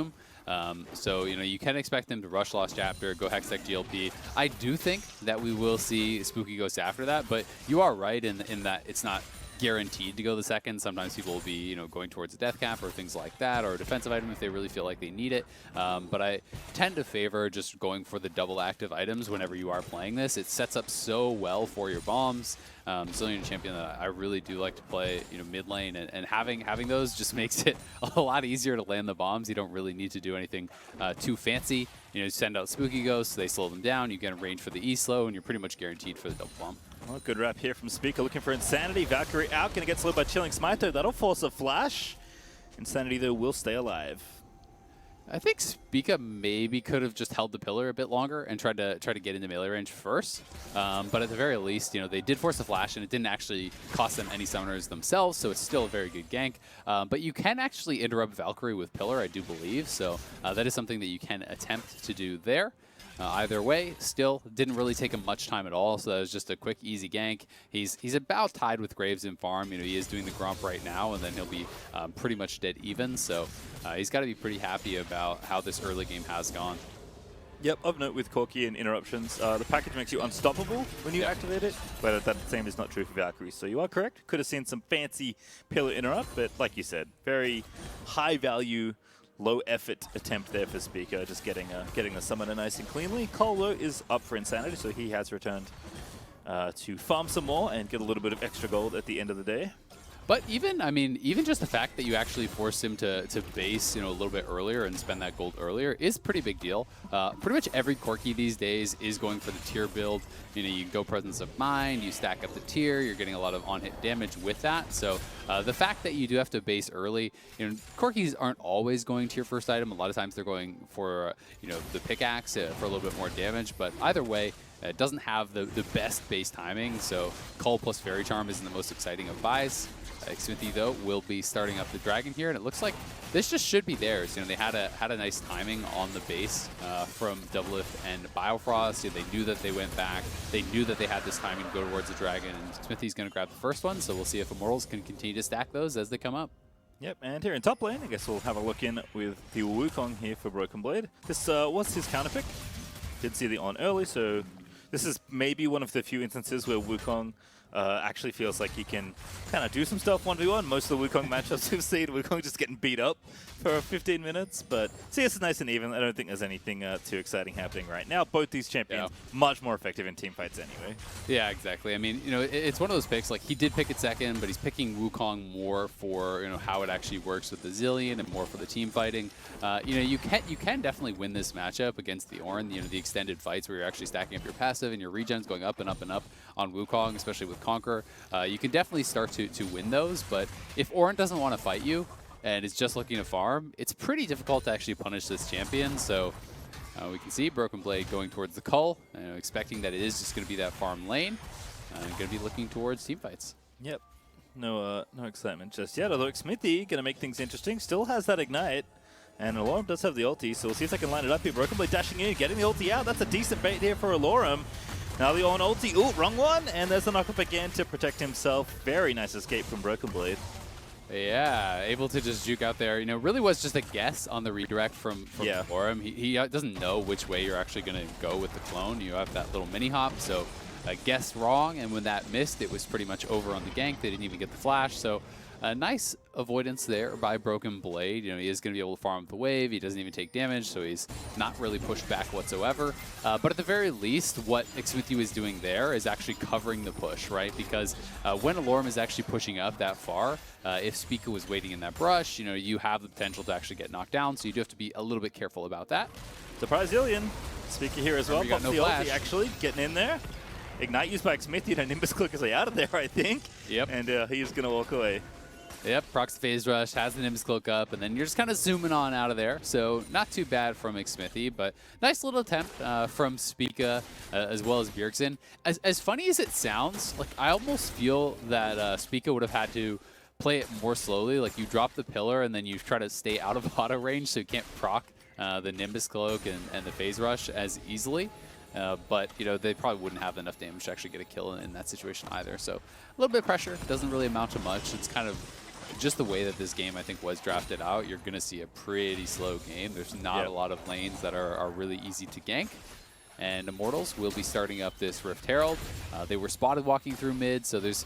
So, you know, you can expect them to rush Lost Chapter, go Hextech GLP. I do think that we will see Spooky Ghost after that, but you are right in that it's not guaranteed to go the second. Sometimes people will be, you know, going towards a death cap or things like that, or a defensive item if they really feel like they need it. But I tend to favor just going for the double active items whenever you are playing this. It sets up so well for your bombs. Zilean champion that I really do like to play, you know, mid lane, and having those just makes it a lot easier to land the bombs. You don't really need to do anything too fancy. You know, send out Spooky Ghosts, they slow them down, you get a range for the E-slow, and you're pretty much guaranteed for the double bomb. Well, good wrap here from Spica, looking for Insanity. Valkyrie out, gonna get slowed by Chilling Smite. That'll force a flash. Insanity, though, will stay alive. I think Spica maybe could have just held the pillar a bit longer and tried to get into melee range first. But at the very least, you know, they did force a flash, and it didn't actually cost them any summoners themselves, so it's still a very good gank. But you can actually interrupt Valkyrie with pillar, I do believe, so that is something that you can attempt to do there. Either way, still didn't really take him much time at all, so that was just a quick, easy gank. He's about tied with Graves in farm. You know, he is doing the Gromp right now, and then he'll be pretty much dead even. So he's got to be pretty happy about how this early game has gone. Yep, of note with Corki and interruptions, the package makes you unstoppable when you activate it, but that same is not true for Valkyrie. So you are correct. Could have seen some fancy pillar interrupt, but like you said, very high value, low effort attempt there for Spica, just getting the summoner nice and cleanly. Cole is up for Insanity, so he has returned to farm some more and get a little bit of extra gold at the end of the day. But even, I mean, even just the fact that you actually force him to base, you know, a little bit earlier and spend that gold earlier is pretty big deal. Pretty much every Corki these days is going for the tier build. You know, you go Presence of Mind, you stack up the tier, you're getting a lot of on-hit damage with that. So the fact that you do have to base early, you know, Corkis aren't always going to your first item. A lot of times they're going for, you know, the pickaxe for a little bit more damage. But either way, it doesn't have the best base timing. So Cull plus Fairy Charm isn't the most exciting of buys. Xmithie, though, will be starting up the dragon here, and it looks like this just should be theirs. You know, they had a nice timing on the base from Doublelift and Biofrost. You know, they knew that they went back. They knew that they had this timing to go towards the dragon, and Xmithie's going to grab the first one, so we'll see if Immortals can continue to stack those as they come up. Yep, and here in top lane, I guess we'll have a look in with the Wukong here for Broken Blade. This was his counter pick. Did see the on early, so this is maybe one of the few instances where Wukong actually feels like he can kind of do some stuff 1v1. Most of the Wukong matchups we've seen, Wukong just getting beat up for 15 minutes. But CS is nice and even. I don't think there's anything too exciting happening right now. Both these champions much more effective in team fights anyway. Yeah, exactly. I mean, you know, it's one of those picks. Like, he did pick it second, but he's picking Wukong more for, you know, how it actually works with the Zilean and more for the team fighting. You know, you can definitely win this matchup against the Ornn. You know, the extended fights where you're actually stacking up your passive and your regens going up and up and up on Wukong, especially with Conqueror. You can definitely start to win those, but if Ornn doesn't want to fight you and is just looking to farm, it's pretty difficult to actually punish this champion. So we can see Broken Blade going towards the Cull, expecting that it is just going to be that farm lane, and going to be looking towards team fights. Yep. No excitement just yet, although Xmithie going to make things interesting. Still has that Ignite, and Allorim does have the ulti, so we'll see if they can line it up here. Broken Blade dashing in, getting the ulti out. That's a decent bait here for Allorim. Now the on ulti, ooh, wrong one, and there's the knock-up again to protect himself. Very nice escape from Broken Blade. Yeah, able to just juke out there. You know, really was just a guess on the redirect from Allorim. He doesn't know which way you're actually going to go with the clone. You have that little mini-hop, so guessed wrong, and when that missed, it was pretty much over on the gank. They didn't even get the flash, so a nice avoidance there by Broken Blade. You know, he is going to be able to farm the wave. He doesn't even take damage, so he's not really pushed back whatsoever. But at the very least, what Xmithie was doing there is actually covering the push, right? Because when Allorim is actually pushing up that far, if Spica was waiting in that brush, you know, you have the potential to actually get knocked down, so you do have to be a little bit careful about that. Surprise Zilean. Spica here as well. Pops no the flash. ulti, actually, getting in there. Ignite used by Xmithie, and Nimbus Click his way out of there, I think. Yep. And he's going to walk away. Yep, procs the Phase Rush, has the Nimbus Cloak up, and then you're just kind of zooming on out of there. So not too bad from Xmithie, but nice little attempt from Spica as well as Bjergsen. As funny as it sounds, like I almost feel that Spica would have had to play it more slowly. Like you drop the pillar and then you try to stay out of auto range so you can't proc the Nimbus Cloak and the Phase Rush as easily. But, you know, they probably wouldn't have enough damage to actually get a kill in that situation either. So a little bit of pressure. Doesn't really amount to much. It's kind of just the way that this game, I think, was drafted out, you're going to see a pretty slow game. There's not a lot of lanes that are really easy to gank. And Immortals will be starting up this Rift Herald. They were spotted walking through mid, so there's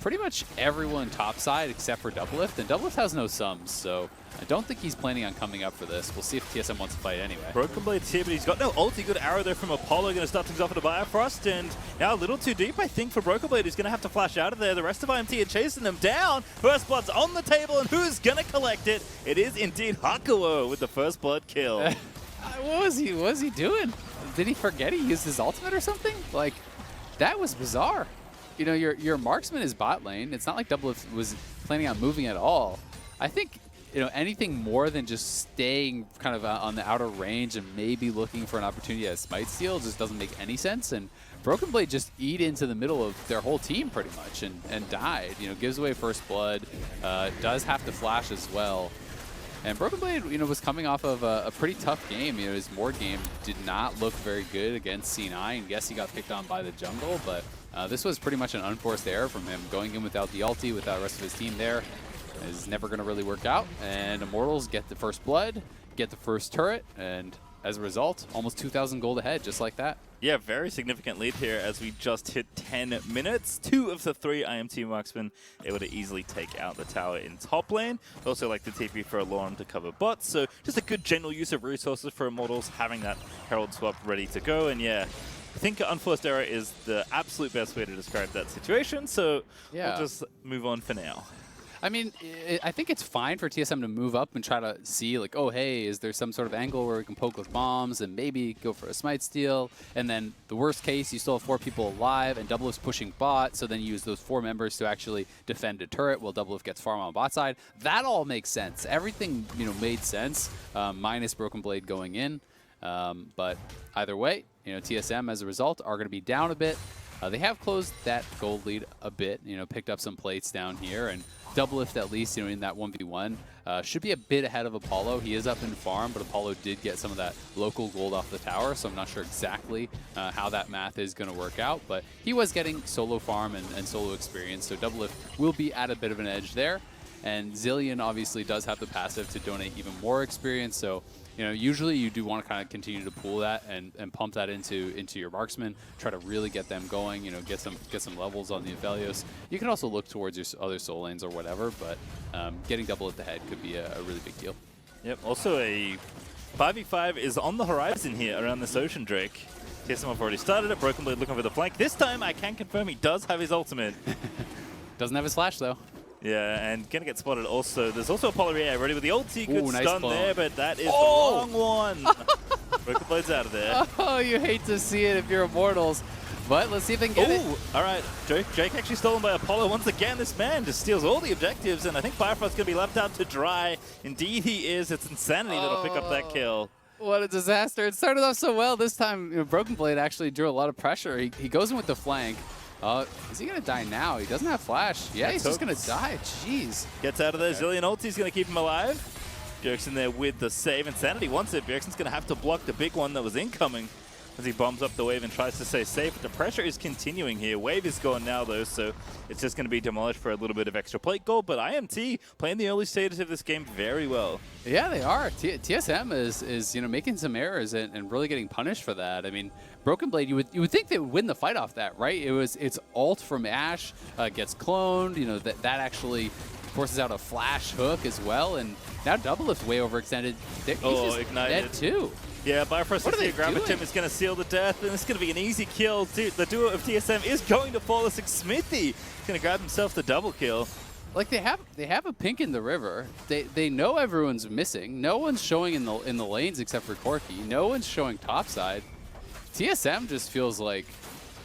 pretty much everyone topside except for Doublelift, and Doublelift has no sums, so I don't think he's planning on coming up for this. We'll see if TSM wants to fight anyway. Broken Blade's here, but he's got no ulti. Good arrow there from Apollo, going to start things off with a Biofrost, and now a little too deep, I think, for Broken Blade, who's going to have to flash out of there. The rest of IMT are chasing them down. First Blood's on the table, and who's going to collect it? It is indeed Hakuho with the First Blood kill. What was he doing? Did he forget he used his ultimate or something? Like, that was bizarre. You know, your marksman is bot lane. It's not like Doublelift was planning on moving at all. I think, you know, anything more than just staying kind of on the outer range and maybe looking for an opportunity at Smite Steal just doesn't make any sense. And Broken Blade just eat into the middle of their whole team pretty much and died. You know, gives away First Blood, does have to flash as well. And Broken Blade, you know, was coming off of a pretty tough game. You know, his Mord game did not look very good against C9. Yes, he got picked on by the jungle, but this was pretty much an unforced error from him. Going in without the ulti, without the rest of his team there, is never going to really work out. And Immortals get the First Blood, get the first turret, and as a result, almost 2,000 gold ahead, just like that. Yeah, very significant lead here as we just hit 10 minutes. 2 of the 3 IMT marksmen able to easily take out the tower in top lane. Also like the TP for Allorim to cover bots. So just a good general use of resources for Immortals, having that Herald swap ready to go. And yeah, I think unforced error is the absolute best way to describe that situation. So we'll just move on for now. I mean, I think it's fine for TSM to move up and try to see, like, oh, hey, is there some sort of angle where we can poke with bombs and maybe go for a Smite Steal? And then the worst case, you still have 4 people alive and Doublelift's pushing bot, so then you use those 4 members to actually defend a turret while Doublelift gets farm on bot side. That all makes sense. Everything, you know, made sense, minus Broken Blade going in. But either way, you know, TSM, as a result, are going to be down a bit. They have closed that gold lead a bit, you know, picked up some plates down here, and Doublelift, at least, you know, in that 1v1, should be a bit ahead of Apollo. He is up in farm, but Apollo did get some of that local gold off the tower, so I'm not sure exactly how that math is going to work out, but he was getting solo farm and solo experience, so Doublelift will be at a bit of an edge there. And Zilean obviously does have the passive to donate even more experience, so you know, usually you do want to kind of continue to pool that and pump that into your marksmen, try to really get them going, you know, get some levels on the Aphelios. You can also look towards your other soul lanes or whatever, but getting double at the head could be a really big deal. Yep, also a 5v5 is on the horizon here around this Ocean Drake. TSM have already started it, Broken Blade looking for the flank. This time I can confirm he does have his ultimate. Doesn't have his flash though. Yeah, and gonna get spotted also. There's also a Polyria ready with the ulti. Good nice stun clone there, but that is the wrong one. Broken Blade's out of there. Oh, you hate to see it if you're Immortals. But let's see if they can get it. All right. Jake actually stolen by Apollo. Once again, this man just steals all the objectives, and I think Biofrost's going to be left out to dry. Indeed he is. It's Insanity that'll pick up that kill. What a disaster. It started off so well. This time, you know, Broken Blade actually drew a lot of pressure. He goes in with the flank. Is he going to die now? He doesn't have flash. Yeah, he's just going to die. Jeez. Gets out of there. Zilean ulti's going to keep him alive. Bjergsen there with the save. Insanity wants it. Bjergsen's going to have to block the big one that was incoming as he bombs up the wave and tries to stay safe. But the pressure is continuing here. Wave is gone now, though, so it's just going to be demolished for a little bit of extra plate gold. But IMT playing the early stages of this game very well. Yeah, they are. TSM is you know, making some errors and really getting punished for that. I mean, Broken Blade, you would think they would win the fight off that, right? It's ult from Ashe, gets cloned. You know, that actually forces out a flash hook as well, and now Doublelift way overextended. He's just ignited. Dead too. Yeah, Biofrost Gravitum is going to seal the death, and it's going to be an easy kill. The duo of TSM is going to fall as Xmithie. He's going to grab himself the double kill. Like they have a pink in the river. They know everyone's missing. No one's showing in the lanes except for Corki. No one's showing topside. TSM just feels like,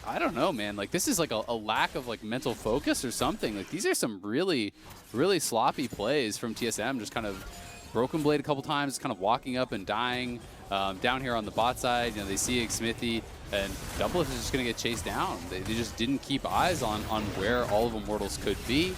I don't know, man. Like this is like a lack of like mental focus or something. Like these are some really, really sloppy plays from TSM. Just kind of Broken Blade a couple times, kind of walking up and dying. Down here on the bot side, you know, they see Xmithie, and Doublelift is just going to get chased down. They just didn't keep eyes on where all of Immortals could be.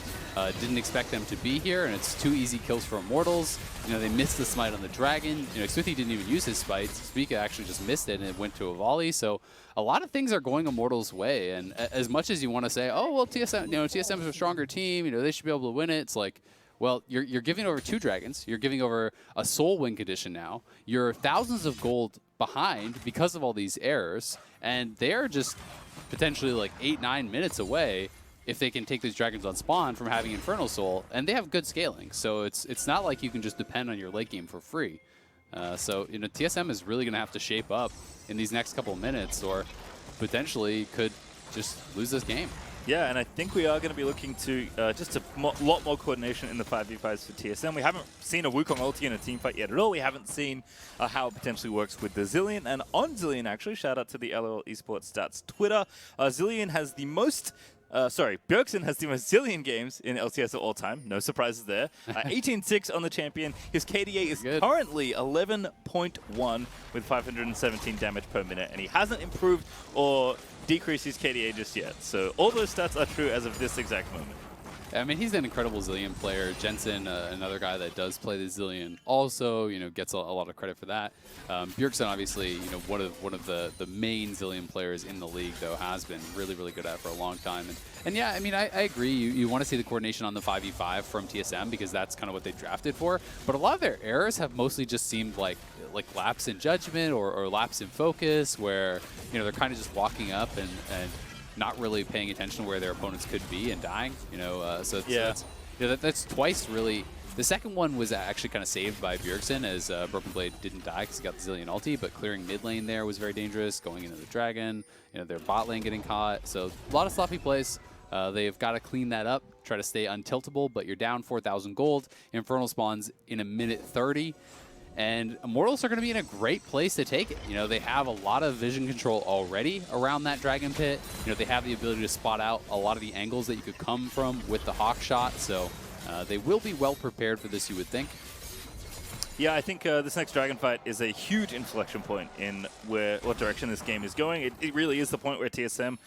Didn't expect them to be here, and it's 2 easy kills for Immortals. You know, they missed the smite on the dragon. You know, Xmithie didn't even use his smite. Spica actually just missed it, and it went to a volley. So a lot of things are going Immortals' way, and as much as you want to say, oh, well, TSM, you know, TSM is a stronger team, you know, they should be able to win it, it's like, Well, you're giving over 2 dragons. You're giving over a soul win condition now. You're thousands of gold behind because of all these errors, and they're just potentially like 8-9 minutes away if they can take these dragons on spawn from having Infernal Soul, and they have good scaling. So it's not like you can just depend on your late game for free. So you know, TSM is really going to have to shape up in these next couple of minutes, or potentially could just lose this game. Yeah, and I think we are going to be looking to just a lot more coordination in the 5v5s for TSM. We haven't seen a Wukong ulti in a team fight yet at all. We haven't seen how it potentially works with the Zilean. And on Zilean, actually, shout out to the LOL Esports Stats Twitter, Zilean has the most... Bjergsen has the most Zilean games in LCS of all time. No surprises there. 18-6 on the champion. His KDA is currently 11.1 with 517 damage per minute, and he hasn't improved or decreased his KDA just yet. So all those stats are true as of this exact moment. I mean, he's an incredible Zilean player. Jensen, another guy that does play the Zilean, also, you know, gets a lot of credit for that. Bjergsen, obviously, you know, one of the main Zilean players in the league, though, has been really, really good at it for a long time. And yeah, I mean, I agree. You want to see the coordination on the 5v5 from TSM because that's kind of what they drafted for. But a lot of their errors have mostly just seemed like lapse in judgment or lapse in focus, where, you know, they're kind of just walking up and not really paying attention to where their opponents could be and dying, you know. So that's twice really. The second one was actually kind of saved by Bjergsen, as Broken Blade didn't die because he got the Zilean ulti, but clearing mid lane there was very dangerous, going into the dragon, you know, their bot lane getting caught. So a lot of sloppy plays. They've got to clean that up, try to stay untiltable, but you're down 4,000 gold. Infernal spawns in a minute 30. And Immortals are going to be in a great place to take it. You know, they have a lot of vision control already around that dragon pit. You know, they have the ability to spot out a lot of the angles that you could come from with the hawk shot. So they will be well prepared for this, you would think. Yeah, I think this next dragon fight is a huge inflection point in what direction this game is going. It really is the point where TSM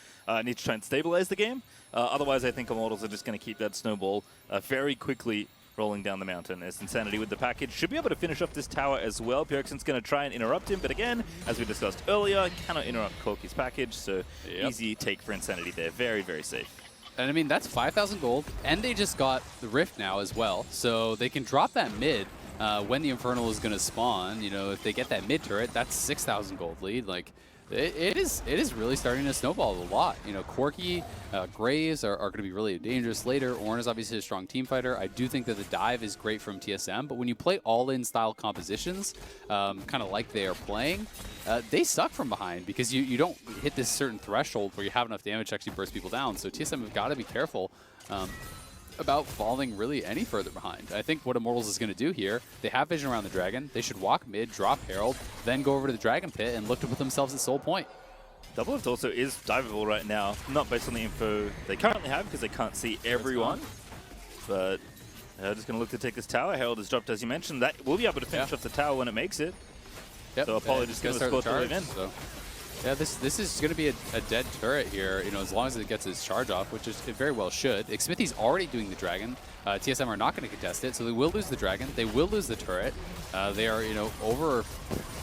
needs to try and stabilize the game. Otherwise, I think Immortals are just going to keep that snowball very quickly rolling down the mountain. As Insanity with the package should be able to finish off this tower as well. Bjergsen's going to try and interrupt him, but again, as we discussed earlier, cannot interrupt Corki's package, so easy take for Insanity there. Very, very safe. And I mean, that's 5,000 gold, and they just got the Rift now as well, so they can drop that mid when the Infernal is going to spawn. You know, if they get that mid turret, that's 6,000 gold lead. Like, it is really starting to snowball a lot. You know, Corki, Graves are going to be really dangerous later. Ornn is obviously a strong team fighter. I do think that the dive is great from TSM, but when you play all-in style compositions, kind of like they are playing, they suck from behind because you don't hit this certain threshold where you have enough damage to actually burst people down. So TSM have got to be careful about falling really any further behind. I think what Immortals is going to do here, they have vision around the dragon. They should walk mid, drop Herald, then go over to the dragon pit and look to put themselves at soul point. Doublelift also is diveable right now, not based on the info they currently have because they can't see everyone. But they're just going to look to take this tower. Herald is dropped, as you mentioned. That will be able to finish off the tower when it makes it. So Apollo just going to score the live in. So. Yeah, this is going to be a dead turret here, you know, as long as it gets its charge off, which is it very well should. Xmithie's already doing the dragon. TSM are not going to contest it, so they will lose the dragon. They will lose the turret. They are, you know, over,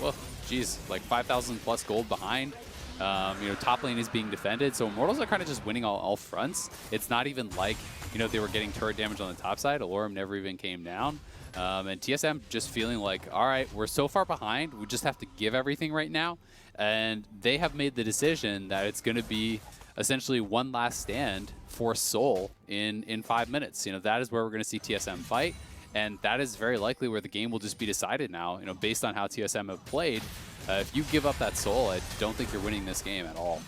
well, geez, like 5,000 plus gold behind. You know, top lane is being defended, so Immortals are kind of just winning all fronts. It's not even like, you know, they were getting turret damage on the top side. Allorim never even came down. And TSM just feeling like, all right, we're so far behind, we just have to give everything right now. And they have made the decision that it's going to be essentially one last stand for Soul in 5 minutes. You know, that is where we're going to see TSM fight, and that is very likely where the game will just be decided now, you know, based on how TSM have played. If you give up that Soul, I don't think you're winning this game at all.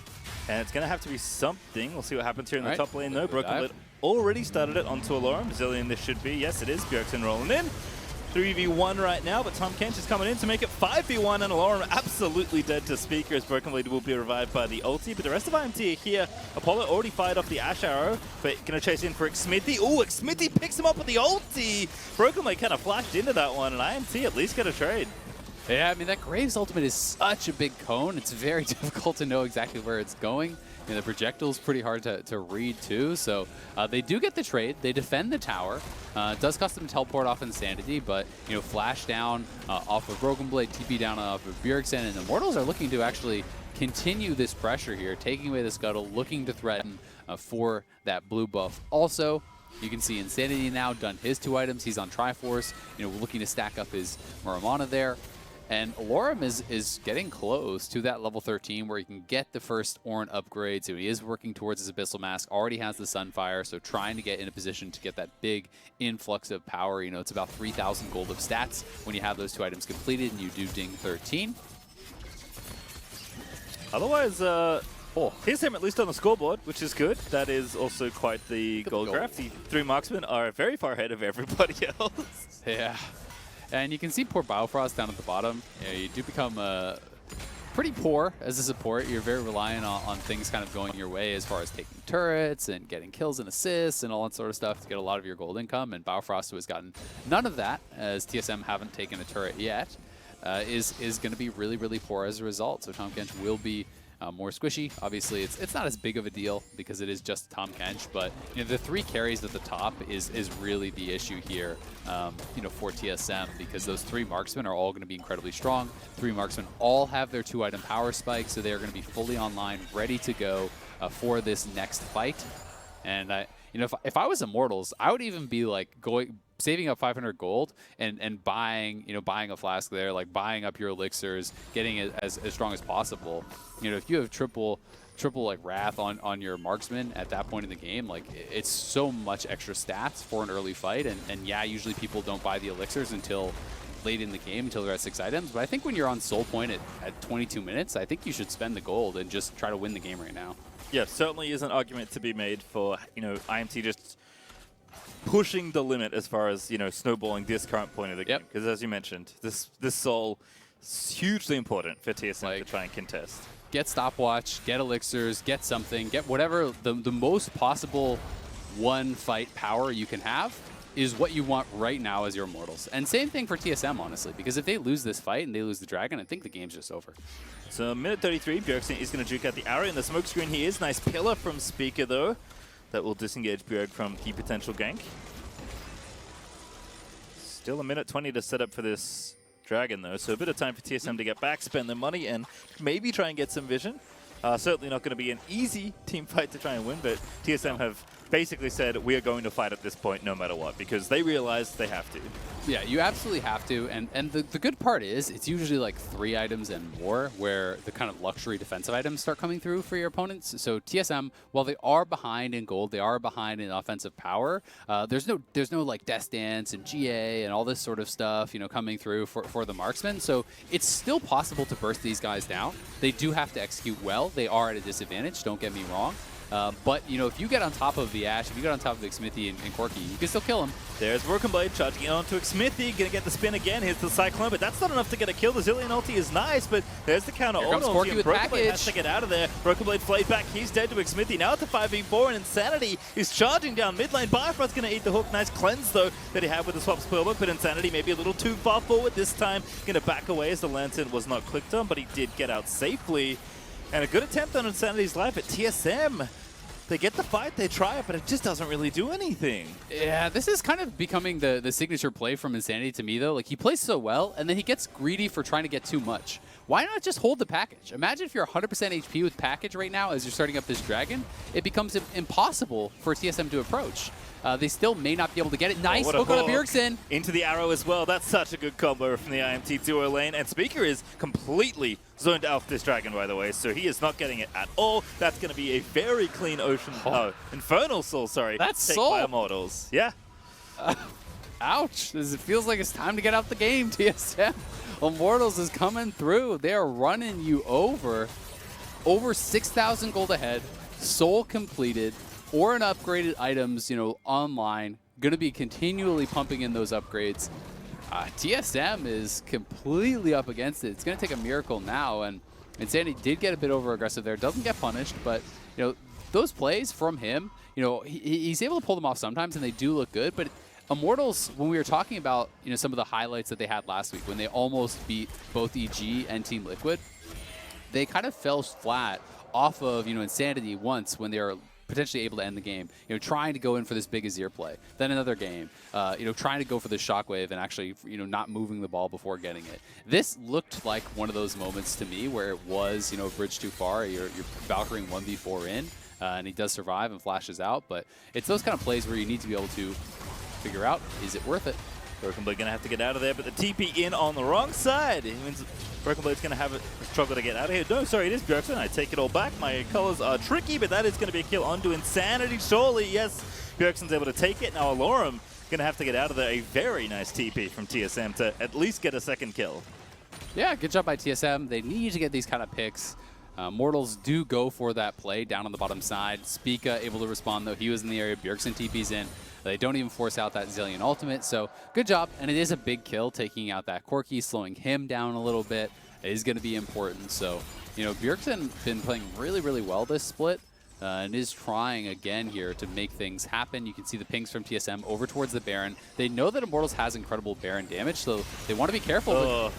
And it's going to have to be something. We'll see what happens here in the top lane, though. Broken Blade already started it onto Allorim. Zilean, this should be. Yes, it is. Bjergsen rolling in. 3v1 right now, but Tahm Kench is coming in to make it 5v1, and Allorim absolutely dead to Spica as Broken Blade will be revived by the ulti. But the rest of IMT are here. Apollo already fired off the Ashe arrow, but going to chase in for Xmithie. Ooh, Xmithie picks him up with the ulti. Broken Blade kind of flashed into that one, and IMT at least get a trade. Yeah, I mean, that Graves ultimate is such a big cone. It's very difficult to know exactly where it's going. You know, the projectile's pretty hard to read, too. So they do get the trade. They defend the tower. It does cost them teleport off Insanity, but, you know, flash down off of Broken Blade, TP down off of Bjergsen, and the Immortals are looking to actually continue this pressure here, taking away the scuttle, looking to threaten for that blue buff. Also, You can see Insanity now done his 2 items. He's on Triforce, looking to stack up his Muramana there. And Allorim is getting close to that level 13 where he can get the first Ornn upgrade. So he is working towards his Abyssal Mask, already has the Sunfire, so trying to get in a position to get that big influx of power. It's about 3,000 gold of stats when you have those 2 items completed and you do ding 13. Otherwise, TSM at least on the scoreboard, which is good. That is also quite the gold graph. The 3 marksmen are very far ahead of everybody else. Yeah. And you can see poor Biofrost down at the bottom. You do become pretty poor as a support. You're very reliant on things kind of going your way as far as taking turrets and getting kills and assists and all that sort of stuff to get a lot of your gold income. And Biofrost, who has gotten none of that, as TSM haven't taken a turret yet, is going to be really, really poor as a result. So Tahm Kench will be more squishy. Obviously, it's not as big of a deal because it is just Tahm Kench, but the 3 carries at the top is really the issue here, for TSM, because those 3 marksmen are all going to be incredibly strong. 3 marksmen all have their 2-item power spike, so they are going to be fully online, ready to go for this next fight. And if I was Immortals, I would even be like saving up 500 gold and buying a flask there, like buying up your elixirs, getting it as strong as possible. If you have triple like Wrath on your marksman at that point in the game, like it's so much extra stats for an early fight. And yeah, usually people don't buy the elixirs until late in the game, until they're at 6 items. But I think when you're on soul point at 22 minutes, I think you should spend the gold and just try to win the game right now. Yeah, certainly is an argument to be made for, IMT just pushing the limit as far as, snowballing this current point of the game. Because as you mentioned, this soul is hugely important for TSM to try and contest. Get stopwatch, get elixirs, get something, get whatever the most possible one fight power you can have is what you want right now as your Immortals. And same thing for TSM, honestly, because if they lose this fight and they lose the Dragon, I think the game's just over. So minute 33, Bjergsen is going to juke out the arrow in the smoke screen. He is. Nice pillar from Spica, though. That will disengage Bjerg from the potential gank. Still a minute 20 to set up for this Dragon, though. So a bit of time for TSM to get back, spend their money, and maybe try and get some vision. Certainly not going to be an easy team fight to try and win, but TSM have basically said we are going to fight at this point no matter what, because they realize they have to. Yeah, you absolutely have to, and the good part is it's usually like 3 items and more where the kind of luxury defensive items start coming through for your opponents. So TSM, while they are behind in gold, they are behind in offensive power. There's no like Death Dance and GA and all this sort of stuff, coming through for the marksmen. So it's still possible to burst these guys down. They do have to execute well. They are at a disadvantage, don't get me wrong. But, if you get on top of the Ashe, if you get on top of Xmithie and Corki, you can still kill him. There's Broken Blade charging in onto Xmithie, gonna get the spin again. Here's the Cyclone, but that's not enough to get a kill. The Zilean ulti is nice, but there's the counter. Here comes Corki with Broken Blade has package. to get out of there. Broken Blade flayed back. He's dead to Xmithie. Now it's a 5v4, and Insanity is charging down mid lane. Biofrost's gonna eat the hook. Nice cleanse, though, that he had with the swap spellbook, but Insanity maybe a little too far forward this time. Gonna back away as the Lantern was not clicked on, but he did get out safely. And a good attempt on Insanity's life at TSM. They get the fight, they try it, but it just doesn't really do anything. Yeah, this is kind of becoming the signature play from Insanity to me, though. Like, he plays so well, and then he gets greedy for trying to get too much. Why not just hold the package? Imagine if you're 100% HP with package right now as you're starting up this Dragon. It becomes impossible for TSM to approach. They still may not be able to get it. Nice hook on Bjergsen. Into the arrow as well. That's such a good combo from the IMT duo lane. And Spica is completely zoned out this Dragon, by the way, so he is not getting it at all. That's going to be a very clean Infernal Soul, sorry. That's take Soul. by Immortals. Yeah. Ouch. It feels like it's time to get out the game, TSM. Immortals is coming through. They are running you over. Over 6,000 gold ahead. Soul completed. Ornn upgraded items, online. Going to be continually pumping in those upgrades. TSM is completely up against it. It's going to take a miracle now, and Insanity did get a bit over-aggressive there. Doesn't get punished, but, those plays from him, he's able to pull them off sometimes, and they do look good, but Immortals, when we were talking about, some of the highlights that they had last week, when they almost beat both EG and Team Liquid, they kind of fell flat off of, Insanity once when they were potentially able to end the game, trying to go in for this big Azir play. Then another game, trying to go for the shockwave and actually, not moving the ball before getting it. This looked like one of those moments to me where it was, a bridge too far, you're Valkyrie 1v4 in, and he does survive and flashes out. But it's those kind of plays where you need to be able to figure out, is it worth it? Broken Blade gonna have to get out of there, but the TP in on the wrong side. It means Broken Blade's gonna have a struggle to get out of here. No, sorry, it is Bjergsen. I take it all back. My colors are tricky, but that is gonna be a kill onto Insanity. Surely, yes, Bjergsen's able to take it. Now Allorim gonna have to get out of there. A very nice TP from TSM to at least get a second kill. Yeah, good job by TSM. They need to get these kind of picks. Mortals do go for that play down on the bottom side. Spica able to respond, though. He was in the area. Bjergsen TP's in. They don't even force out that Zilean ultimate, so good job. And it is a big kill, taking out that Corki, slowing him down a little bit. It is going to be important. So, you know, Bjergsen been playing really, really well this split. And is trying again here to make things happen. You can see the pings from TSM over towards the Baron. They know that Immortals has incredible Baron damage, so they want to be careful.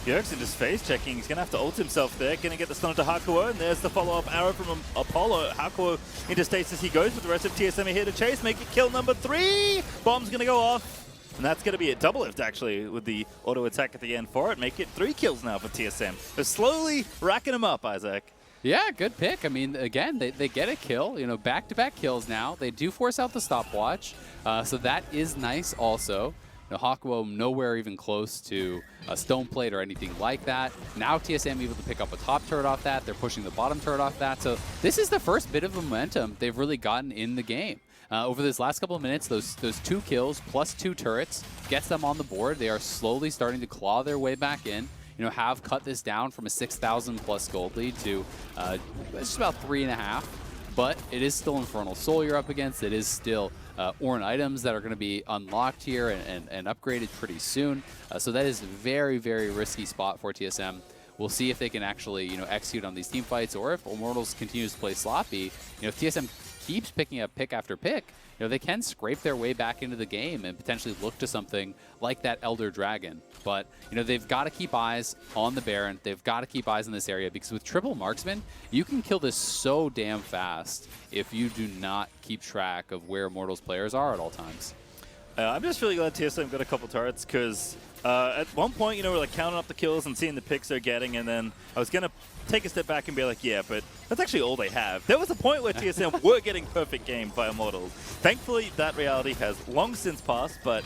Bjergsen just face checking. He's going to have to ult himself there. Going to get the stun to Hakuho, and there's the follow-up arrow from Apollo. Hakuho into stasis he goes, with the rest of TSM are here to chase. Make it kill number 3. Bomb's going to go off. And that's going to be a Doublelift, actually, with the auto attack at the end for it. Make it 3 kills now for TSM. They're slowly racking them up, Isaac. Yeah, good pick. I mean, again, they get a kill, you know, back-to-back kills now. They do force out the stopwatch, so that is nice also. You know, Hakuho nowhere even close to a stone plate or anything like that. Now TSM able to pick up a top turret off that. They're pushing the bottom turret off that. So this is the first bit of momentum they've really gotten in the game. Over this last couple of minutes, those 2 kills plus 2 turrets gets them on the board. They are slowly starting to claw their way back in. You know, have cut this down from a 6,000 plus gold lead to just about 3.5. But it is still Infernal Soul you're up against. It is still Ornn items that are going to be unlocked here and upgraded pretty soon. So that is a very, very risky spot for TSM. We'll see if they can actually, you know, execute on these team fights, or if Immortals continues to play sloppy. You know, if TSM keeps picking up pick after pick, you know, they can scrape their way back into the game and potentially look to something like that Elder Dragon. But, you know, they've got to keep eyes on the Baron. They've got to keep eyes in this area, because with triple marksman, you can kill this so damn fast if you do not keep track of where Immortals players are at all times. I'm just really glad TSM got a couple turrets, because at one point, you know, we're like counting up the kills and seeing the picks they're getting, and then I was going to take a step back and be like, yeah, but that's actually all they have. There was a point where TSM were getting perfect game by Immortals. Thankfully, that reality has long since passed, but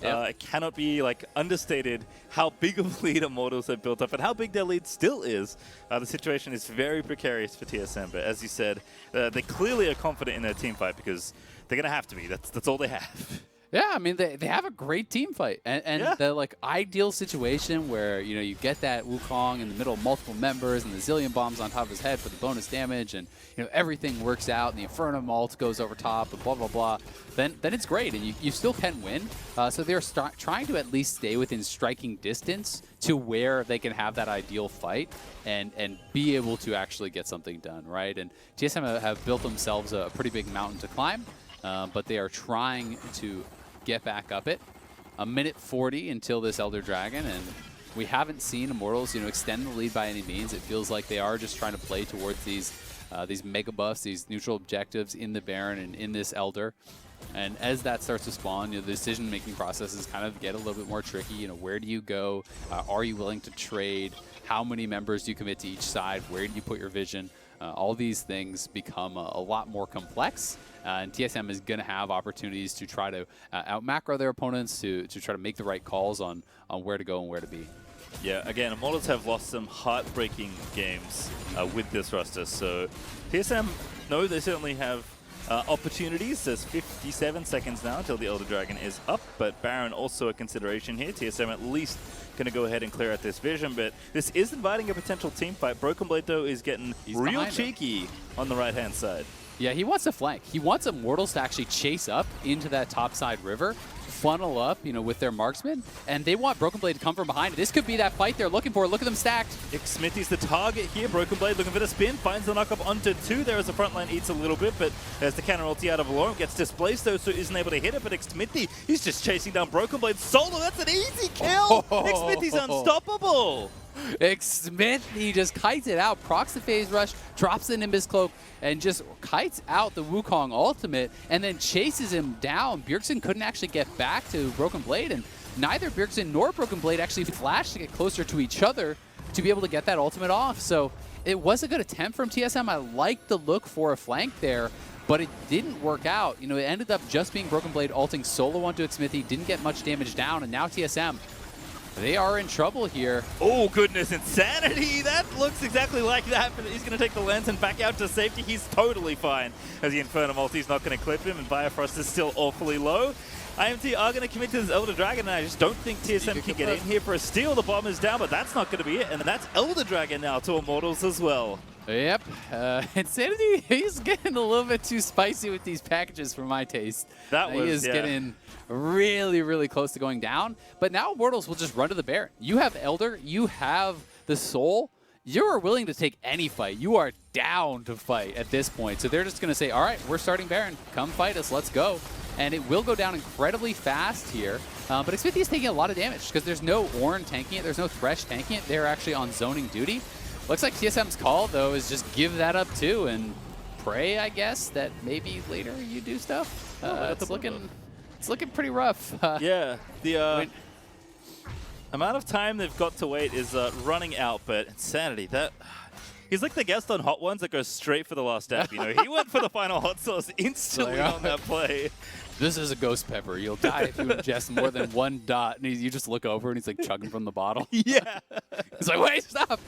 it cannot be like understated how big of a lead Immortals have built up and how big their lead still is. The situation is very precarious for TSM, but as you said, they clearly are confident in their team fight, because they're going to have to be. That's all they have. Yeah, I mean, they have a great team fight. And the, like, ideal situation where, you know, you get that Wukong in the middle of multiple members and the Zilean bombs on top of his head for the bonus damage, and, you know, everything works out, and the Inferno ult goes over top, and blah, blah, blah, then it's great, and you still can win. So they're trying to at least stay within striking distance to where they can have that ideal fight and be able to actually get something done, right? And TSM have built themselves a pretty big mountain to climb, but they are trying to get back up it. 1:40 until this Elder Dragon, and we haven't seen Immortals, you know, extend the lead by any means. It feels like they are just trying to play towards these mega buffs, these neutral objectives in the Baron and in this Elder. And as that starts to spawn, you know, the decision-making processes kind of get a little bit more tricky. You know, where do you go? Are you willing to trade? How many members do you commit to each side? Where do you put your vision? All these things become a lot more complex, and TSM is going to have opportunities to try to out-macro their opponents, to try to make the right calls on where to go and where to be. Yeah, again, Immortals have lost some heartbreaking games with this roster, so TSM, no, they certainly have opportunities. There's 57 seconds now until the Elder Dragon is up, but Baron also a consideration here. TSM at least going to go ahead and clear out this vision, but this is inviting a potential team fight. Broken Blade, though, is getting real cheeky on the right-hand side. Yeah, he wants to flank. He wants Immortals to actually chase up into that topside river, funnel up, you know, with their marksmen, and they want Broken Blade to come from behind. This could be that fight they're looking for. Look at them stacked. Xmithie's the target here. Broken Blade looking for the spin, finds the knock-up onto 2. There as the front line eats a little bit, but there's the counter ulti out of Allorim. Gets displaced, though, so isn't able to hit it, but Xmithie, he's just chasing down Broken Blade solo. That's an easy kill! Xmithie's unstoppable! Xmithie just kites it out, procs the phase rush, drops the Nimbus Cloak, and just kites out the Wukong ultimate, and then chases him down. Bjergsen couldn't actually get back to Broken Blade, and neither Bjergsen nor Broken Blade actually flashed to get closer to each other to be able to get that ultimate off. So it was a good attempt from TSM. I liked the look for a flank there, but it didn't work out. You know, it ended up just being Broken Blade ulting solo onto Xmithie, didn't get much damage down, and now TSM, they are in trouble here. Oh, goodness, Insanity! That looks exactly like that, but he's going to take the lens and back out to safety. He's totally fine, as the Inferno Multi's not going to clip him, and Biofrost is still awfully low. IMT are going to commit to this Elder Dragon, and I just don't think TSM can get in here for a steal. The bomb is down, but that's not going to be it, and that's Elder Dragon now to Immortals as well. Yep, Insanity, he's getting a little bit too spicy with these packages for my taste. That was, he is getting really, really close to going down. But now Immortals will just run to the Baron. You have Elder, you have the Soul. You are willing to take any fight. You are down to fight at this point. So they're just going to say, all right, we're starting Baron. Come fight us. Let's go. And it will go down incredibly fast here. But Xmithie is taking a lot of damage because there's no Ornn tanking it. There's no Thresh tanking it. They're actually on zoning duty. Looks like TSM's call, though, is just give that up, too, and pray, I guess, that maybe later you do stuff. It's looking pretty rough. Yeah, the amount of time they've got to wait is running out, but Insanity, he's like the guest on Hot Ones that goes straight for the last step. You know, he went for the final hot sauce instantly on that play. This is a ghost pepper. You'll die if you ingest more than one dot. And you just look over and he's like chugging from the bottle. Yeah. He's like, wait, stop.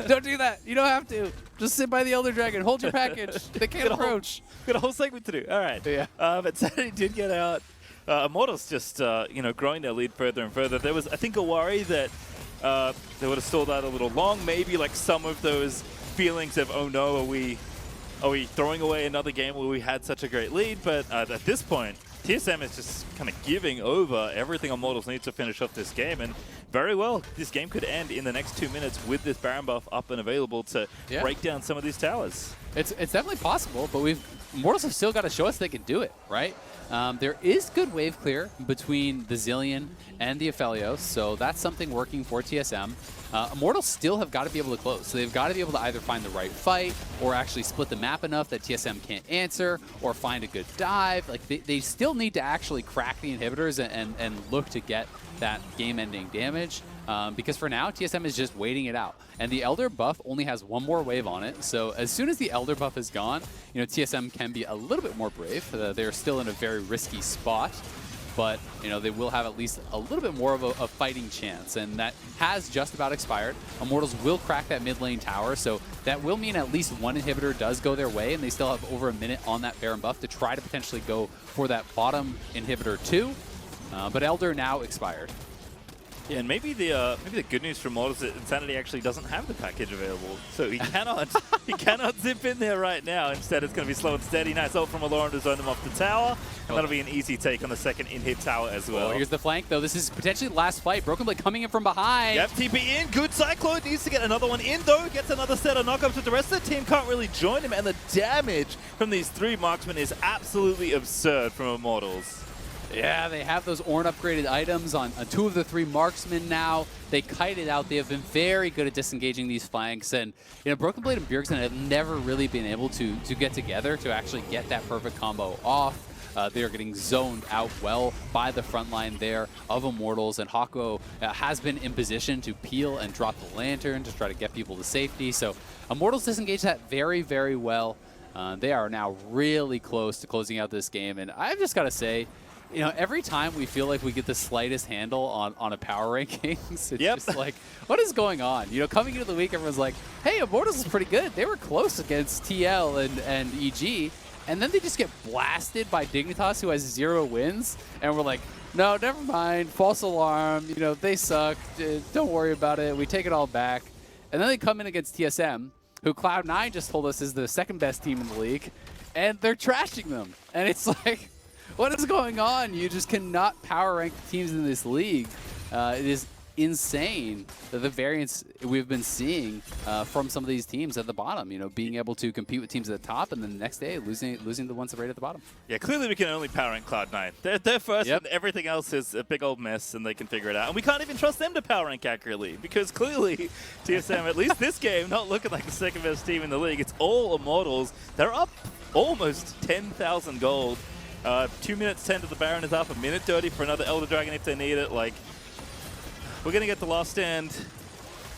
Don't do that. You don't have to. Just sit by the Elder Dragon. Hold your package. They can't approach. Got a whole segment to do. All right. Yeah. But Sanity did get out. Immortals just, growing their lead further and further. There was, I think, a worry that they would have stalled out a little long. Maybe like some of those feelings of, oh no, are we throwing away another game where we had such a great lead? But at this point, TSM is just kind of giving over everything Immortals need to finish off this game, and very well, this game could end in the next 2 minutes with this Baron buff up and available to break down some of these towers. It's definitely possible, but Immortals have still got to show us they can do it, right? There is good wave clear between the Zilean and the Aphelios, so that's something working for TSM. Immortals still have got to be able to close, so they've got to be able to either find the right fight or actually split the map enough that TSM can't answer or find a good dive. Like they still need to actually crack the inhibitors and look to get that game-ending damage. Because for now, TSM is just waiting it out. And the Elder buff only has one more wave on it, so as soon as the Elder buff is gone, you know, TSM can be a little bit more brave. They're still in a very risky spot, but you know, they will have at least a little bit more of a fighting chance, and that has just about expired. Immortals will crack that mid lane tower, so that will mean at least one inhibitor does go their way, and they still have over a minute on that Baron buff to try to potentially go for that bottom inhibitor too. But Elder now expired. Yeah, and maybe the good news for Immortals is that Insanity actually doesn't have the package available, so he cannot zip in there right now. Instead, it's going to be slow and steady. Nice ult from Allorim to zone them off the tower, and that'll be an easy take on the second in-hit tower as well. Oh, here's the flank, though. This is potentially the last fight. Broken Blade coming in from behind. Yep, TP in. Good Cyclone. Needs to get another one in, though. Gets another set of knockups, but the rest of the team can't really join him, and the damage from these three marksmen is absolutely absurd from Immortals. Yeah, they have those Ornn upgraded items on two of the three marksmen now. They kite it out. They have been very good at disengaging these flanks. And, you know, Broken Blade and Bjergsen have never really been able to get together to actually get that perfect combo off. They are getting zoned out well by the front line there of Immortals. And Hakuho has been in position to peel and drop the lantern to try to get people to safety. So Immortals disengage that very, very well. They are now really close to closing out this game. And I've just got to say, you know, every time we feel like we get the slightest handle on a power rankings, it's just like, what is going on? You know, coming into the week, everyone's like, hey, Immortals is pretty good. They were close against TL and EG, and then they just get blasted by Dignitas, who has 0 wins, and we're like, no, never mind, false alarm, you know, they suck, don't worry about it, we take it all back. And then they come in against TSM, who Cloud9 just told us is the second best team in the league, and they're trashing them. And it's like, what is going on? You just cannot power rank the teams in this league. It is insane the variance we've been seeing from some of these teams at the bottom. You know, being able to compete with teams at the top, and then the next day losing the ones that are right at the bottom. Yeah, clearly we can only power rank Cloud9. They're first, and everything else is a big old mess, and they can figure it out. And we can't even trust them to power rank accurately, because clearly TSM, at least this game, not looking like the second best team in the league. It's all Immortals. They're up almost 10,000 gold. 2 minutes 10 to the Baron is up, a minute 30 for another Elder Dragon if they need it. Like, we're going to get the last stand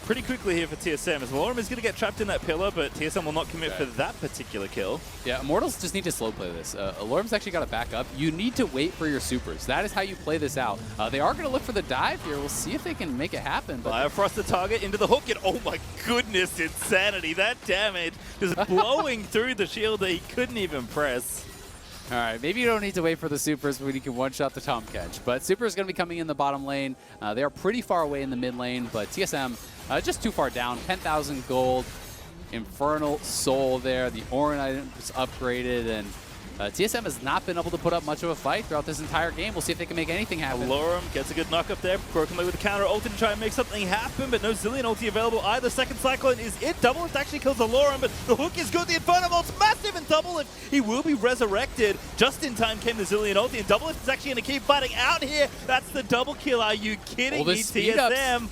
pretty quickly here for TSM, as Allorim is going to get trapped in that pillar, but TSM will not commit for that particular kill. Yeah, Immortals just need to slow play this. Allorim's actually got to back up. You need to wait for your supers. That is how you play this out. They are going to look for the dive here. We'll see if they can make it happen. But Biofrost the target into the hook, and oh my goodness, Insanity. That damage just blowing through the shield that he couldn't even press. All right, maybe you don't need to wait for the supers when you can one-shot the Tahm Kench. But super is going to be coming in the bottom lane. They are pretty far away in the mid lane, but TSM just too far down. 10,000 gold, Infernal Soul there. The Ornn item is upgraded, and TSM has not been able to put up much of a fight throughout this entire game. We'll see if they can make anything happen. Allorim gets a good knock up there. Broken Blade with the counter ulti to try and make something happen, but no Zilean ulti available either. Second Cyclone is it. Doublelift actually kills Allorim, but the hook is good. The Inferno ult's massive, and Doublelift, he will be resurrected. Just in time came the Zilean ulti, and Doublelift is actually going to keep fighting out here. That's the double kill. Are you kidding me, TSM?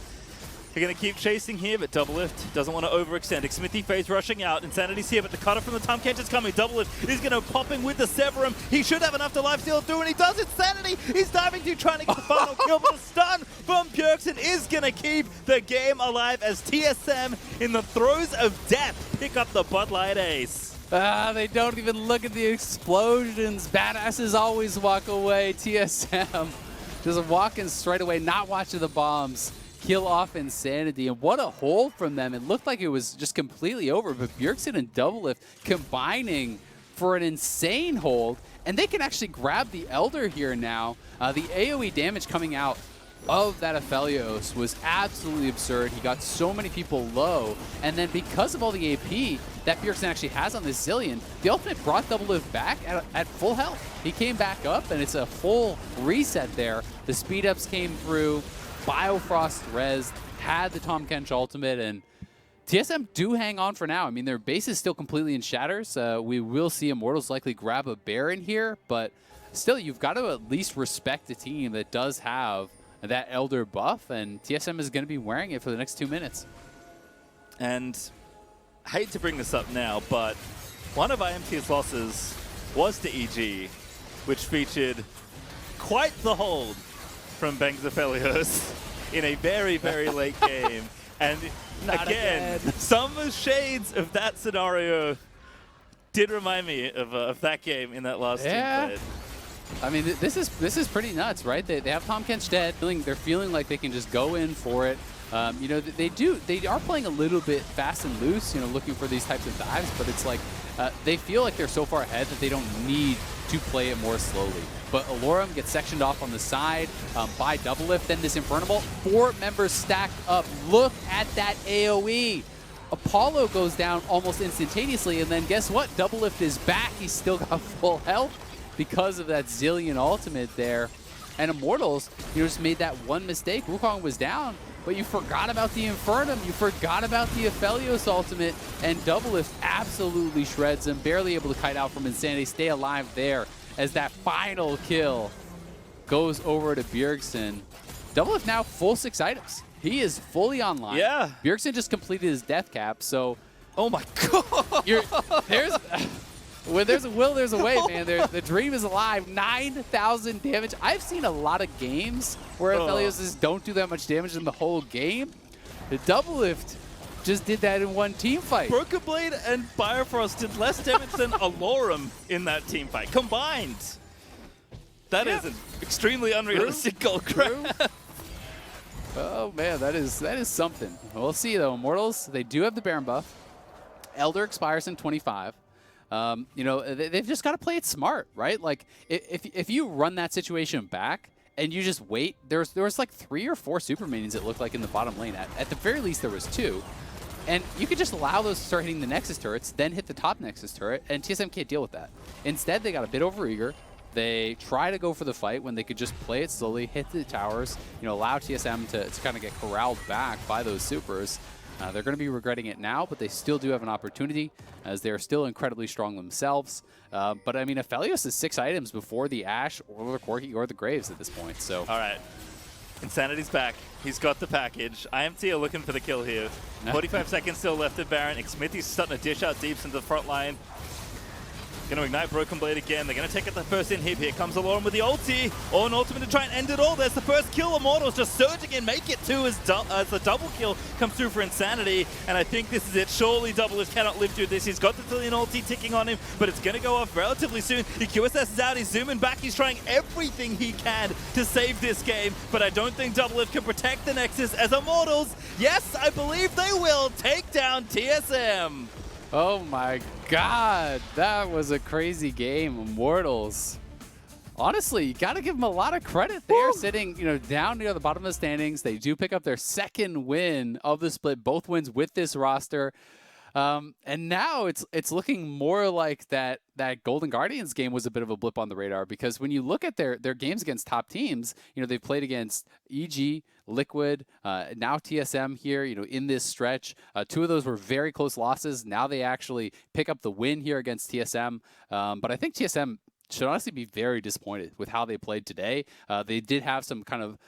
They're going to keep chasing here, but Doublelift doesn't want to overextend. Xmithie phase rushing out. Insanity's here, but the cutter from the Tahm Kench is coming. Doublelift is going to pop in with the Severum. He should have enough to lifesteal through, and he does. Insanity! He's diving through, trying to get the final kill, but the stun from Bjergsen is going to keep the game alive as TSM, in the throes of death, pick up the Bud Light ace. They don't even look at the explosions. Badasses always walk away. TSM just walking straight away, not watching the bombs. Kill off Insanity, and what a hold from them. It looked like it was just completely over, but Bjergsen and Doublelift combining for an insane hold, and they can actually grab the Elder here now. The AoE damage coming out of that Aphelios was absolutely absurd. He got so many people low, and then because of all the AP that Bjergsen actually has on this Zilean, the ultimate brought Doublelift back at full health. He came back up, and it's a full reset there. The speed ups came through. Biofrost res, had the Tahm Kench ultimate, and TSM do hang on for now. I mean, their base is still completely in shatters. We will see Immortals likely grab a Baron here, but still, you've got to at least respect a team that does have that Elder buff, and TSM is going to be wearing it for the next 2 minutes. And I hate to bring this up now, but one of IMT's losses was to EG, which featured quite the hold from Bangs Aphelios in a very, very late game. And again, some shades of that scenario did remind me of that game in that last team fight. I mean, this is pretty nuts, right? They have Tahm Kench dead. They're feeling like they can just go in for it. You know, they are playing a little bit fast and loose, you know, looking for these types of dives, but it's like they feel like they're so far ahead that they don't need to play it more slowly. But Allorim gets sectioned off on the side by Doublelift. Then this Infernal, 4 members stacked up. Look at that AoE. Apollo goes down almost instantaneously, and then guess what? Doublelift is back. He's still got full health because of that Zilean ultimate there. And Immortals, you know, just made that one mistake. Wukong was down, but you forgot about the Infernum. You forgot about the Aphelios ultimate, and Doublelift absolutely shreds him. Barely able to kite out from Insanity. Stay alive there as that final kill goes over to Bjergsen. Doublelift now full 6 items. He is fully online. Yeah. Bjergsen just completed his death cap, so... Oh my god! When there's a will, there's a way, man. The dream is alive. 9,000 damage. I've seen a lot of games where Aphelios don't do that much damage in the whole game. The Doublelift just did that in one team fight. Broken Blade and Biofrost did less damage than Allorim in that team fight combined. That is an extremely unrealistic goal grab. Oh man, that is something. We'll see though. Immortals, they do have the Baron buff. Elder expires in 25. You know, they've just got to play it smart, right? Like if you run that situation back and you just wait, there was like 3 or 4 super minions it looked like in the bottom lane. At the very least, there was 2. And you could just allow those to start hitting the Nexus turrets, then hit the top Nexus turret, and TSM can't deal with that. Instead, they got a bit overeager. They try to go for the fight when they could just play it slowly, hit the towers, you know, allow TSM to kind of get corralled back by those supers. They're going to be regretting it now, but they still do have an opportunity as they're still incredibly strong themselves. But I mean, Aphelios is 6 items before the Ashe or the Corki or the Graves at this point. So all right. Insanity's back. He's got the package. IMT are looking for the kill here. 45 seconds still left at Baron. Xmithie's starting to dish out deeps into the front line. Gonna ignite Broken Blade again. They're gonna take it the first inhib. Here comes Allorim with the ulti. Ornn ultimate to try and end it all. There's the first kill. Immortals just surging in, make it two as the double kill comes through for Insanity. And I think this is it. Surely Doublelift cannot live through this. He's got the Zilean ulti ticking on him, but it's gonna go off relatively soon. The QSS is out. He's zooming back. He's trying everything he can to save this game, but I don't think Doublelift can protect the Nexus as Immortals, yes, I believe they will take down TSM. Oh my god, that was a crazy game. Immortals. Honestly, you got to give them a lot of credit. They're sitting, down near the bottom of the standings. They do pick up their second win of the split, both wins with this roster. And now it's looking more like that Golden Guardians game was a bit of a blip on the radar, because when you look at their games against top teams, they've played against EG, Liquid, now TSM here, in this stretch. Two of those were very close losses. Now they actually pick up the win here against TSM. But I think TSM should honestly be very disappointed with how they played today. They did have some kind of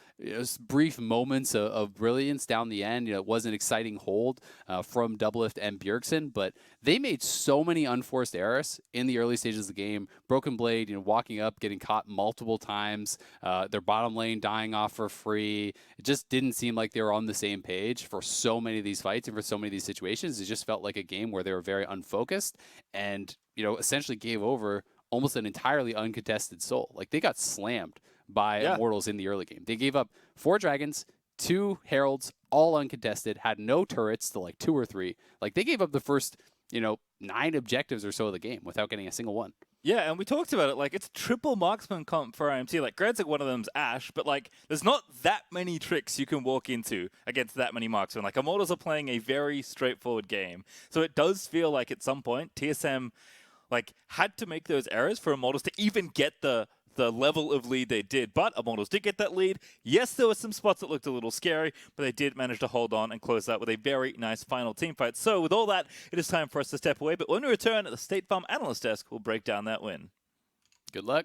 brief moments of brilliance down the end. It was an exciting hold from Doublelift and Bjergsen, but they made so many unforced errors in the early stages of the game. Broken Blade, walking up, getting caught multiple times. Their bottom lane dying off for free. It just didn't seem like they were on the same page for so many of these fights and for so many of these situations. It just felt like a game where they were very unfocused and, essentially gave over almost an entirely uncontested soul. Like, they got slammed by Immortals in the early game. They gave up 4 dragons, 2 heralds, all uncontested, had no turrets to like 2 or 3. Like, they gave up the first, 9 objectives or so of the game without getting a single one. Yeah, and we talked about it, like, it's triple marksman comp for IMT. Like, granted, one of them's Ashe, but, like, there's not that many tricks you can walk into against that many marksmen. Like, Immortals are playing a very straightforward game. So it does feel like at some point, TSM, had to make those errors for Immortals to even get the level of lead they did. But Immortals did get that lead. Yes, there were some spots that looked a little scary, but they did manage to hold on and close out with a very nice final team fight. So with all that, it is time for us to step away. But when we return, the State Farm Analyst Desk will break down that win. Good luck.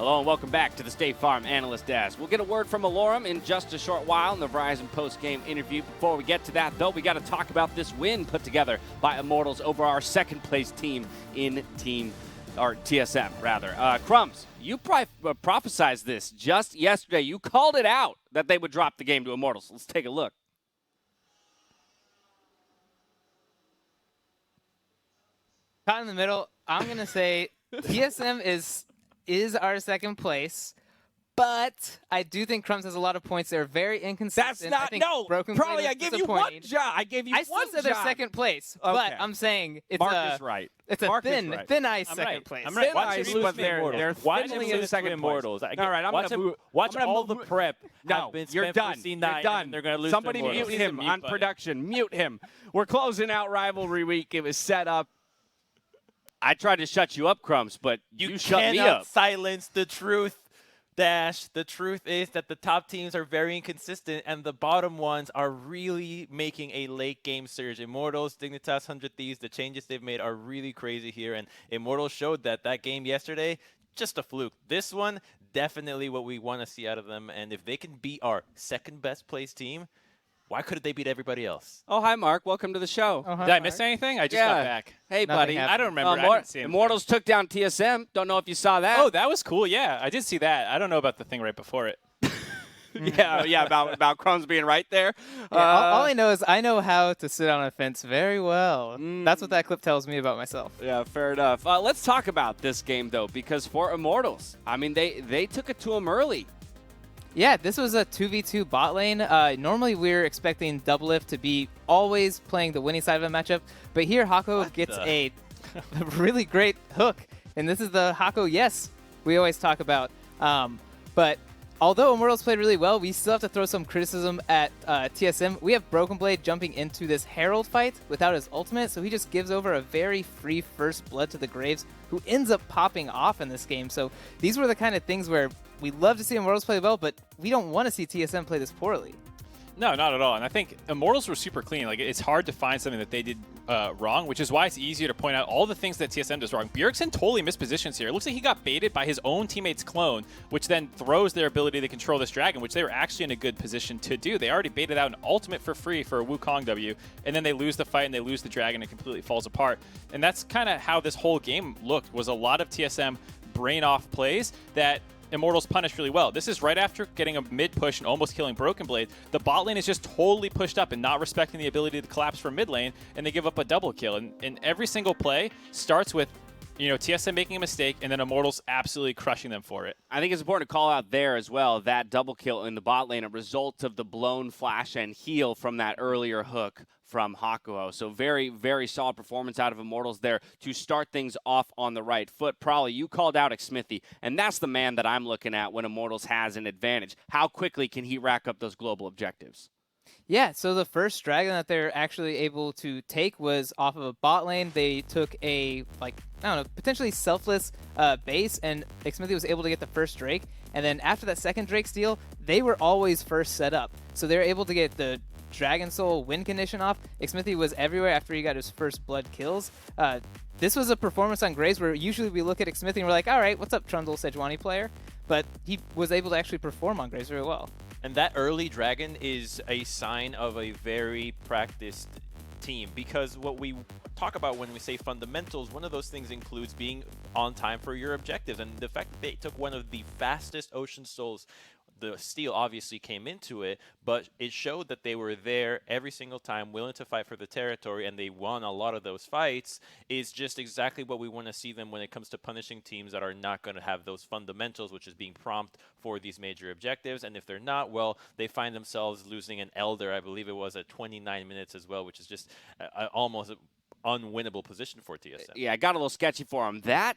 Hello and welcome back to the State Farm Analyst Desk. We'll get a word from Allorim in just a short while in the Verizon post-game interview. Before we get to that, though, we got to talk about this win put together by Immortals over our second-place team in TSM, rather. Crumbs, you prophesized this just yesterday. You called it out that they would drop the game to Immortals. Let's take a look. Caught in the middle. I'm going to say TSM is our second place, but I do think Crumbs has a lot of points. They're very inconsistent. That's not, I think no, Broken probably Blade I is gave you one disappointing. job. I gave you I one still said they're job. second place, Okay. but I'm saying it's Mark is right. It's a Mark is thin, right. thin ice I'm second right. place. I'm right. Thin Watch ice, him lose but to they're Immortals. Watch thinly him in lose second to place. Immortals. All right, I'm gonna watch gonna all move- the prep No, have been you're spent done. for C9, You're done. and they're going to lose Somebody to mute Immortals. him on production. Mute him. We're closing out rivalry week. It was set up. I tried to shut you up, Crumbs, but you shut me up. Silence the truth, Dash. The truth is that the top teams are very inconsistent, and the bottom ones are really making a late game surge. Immortals, Dignitas, 100 Thieves, the changes they've made are really crazy here, and Immortals showed that game yesterday, just a fluke. This one, definitely what we want to see out of them, and if they can beat our second best placed team, why couldn't they beat everybody else? Oh, hi, Mark. Welcome to the show. Oh, hi, Did I Mark. miss anything? I just Yeah. got back. Hey, Nothing buddy. happened. I don't remember. I didn't see him. Immortals took down TSM. Don't know if you saw that. Oh, that was cool. Yeah, I did see that. I don't know about the thing right before it. yeah, about Crumbs being right there. Yeah, all I know is I know how to sit on a fence very well. That's what that clip tells me about myself. Yeah, fair enough. Let's talk about this game, though, because for Immortals, I mean, they took it to them early. Yeah, this was a 2v2 bot lane. Normally, we're expecting Doublelift to be always playing the winning side of a matchup, but here Hakuho gets a really great hook, and this is the Hakuho yes we always talk about. But although Immortals played really well, we still have to throw some criticism at TSM. We have Broken Blade jumping into this Herald fight without his ultimate, so he just gives over a very free first blood to the Graves, who ends up popping off in this game. So these were the kind of things where we love to see Immortals play well, but we don't want to see TSM play this poorly. No, not at all. And I think Immortals were super clean. Like, it's hard to find something that they did wrong, which is why it's easier to point out all the things that TSM does wrong. Bjergsen totally missed positions here. It looks like he got baited by his own teammate's clone, which then throws their ability to control this dragon, which they were actually in a good position to do. They already baited out an ultimate for free for a Wukong W, and then they lose the fight and they lose the dragon and it completely falls apart. And that's kind of how this whole game looked, was a lot of TSM brain-off plays that Immortals punished really well. This is right after getting a mid-push and almost killing Broken Blade. The bot lane is just totally pushed up and not respecting the ability to collapse from mid lane, and they give up a double kill. And every single play starts with, you know, TSM making a mistake and then Immortals absolutely crushing them for it. I think it's important to call out there as well, that double kill in the bot lane, a result of the blown flash and heal from that earlier hook from Hakuho. So very, very solid performance out of Immortals there to start things off on the right foot. Probably you called out Xmithie, and that's the man that I'm looking at when Immortals has an advantage. How quickly can he rack up those global objectives? Yeah, so the first dragon that they're actually able to take was off of a bot lane. They took a, like, I don't know, potentially selfless base, and Xmithie was able to get the first Drake. And then after that second Drake steal, they were always first set up. So they were able to get the Dragon Soul win condition off. Xmithie was everywhere after he got his first blood kills. This was a performance on Graves where usually we look at Xmithie and we're like, all right, what's up, Trundle, Sejuani player? But he was able to actually perform on Graves very well. And that early dragon is a sign of a very practiced team, because what we talk about when we say fundamentals, one of those things includes being on time for your objectives. And the fact that they took one of the fastest Ocean Souls, the steal obviously came into it, but it showed that they were there every single time, willing to fight for the territory, and they won a lot of those fights, is just exactly what we want to see them when it comes to punishing teams that are not going to have those fundamentals, which is being prompt for these major objectives. And if they're not, well, they find themselves losing an Elder, I believe it was at 29 minutes as well, which is just almost unwinnable position for TSM. Yeah, I got a little sketchy for him. That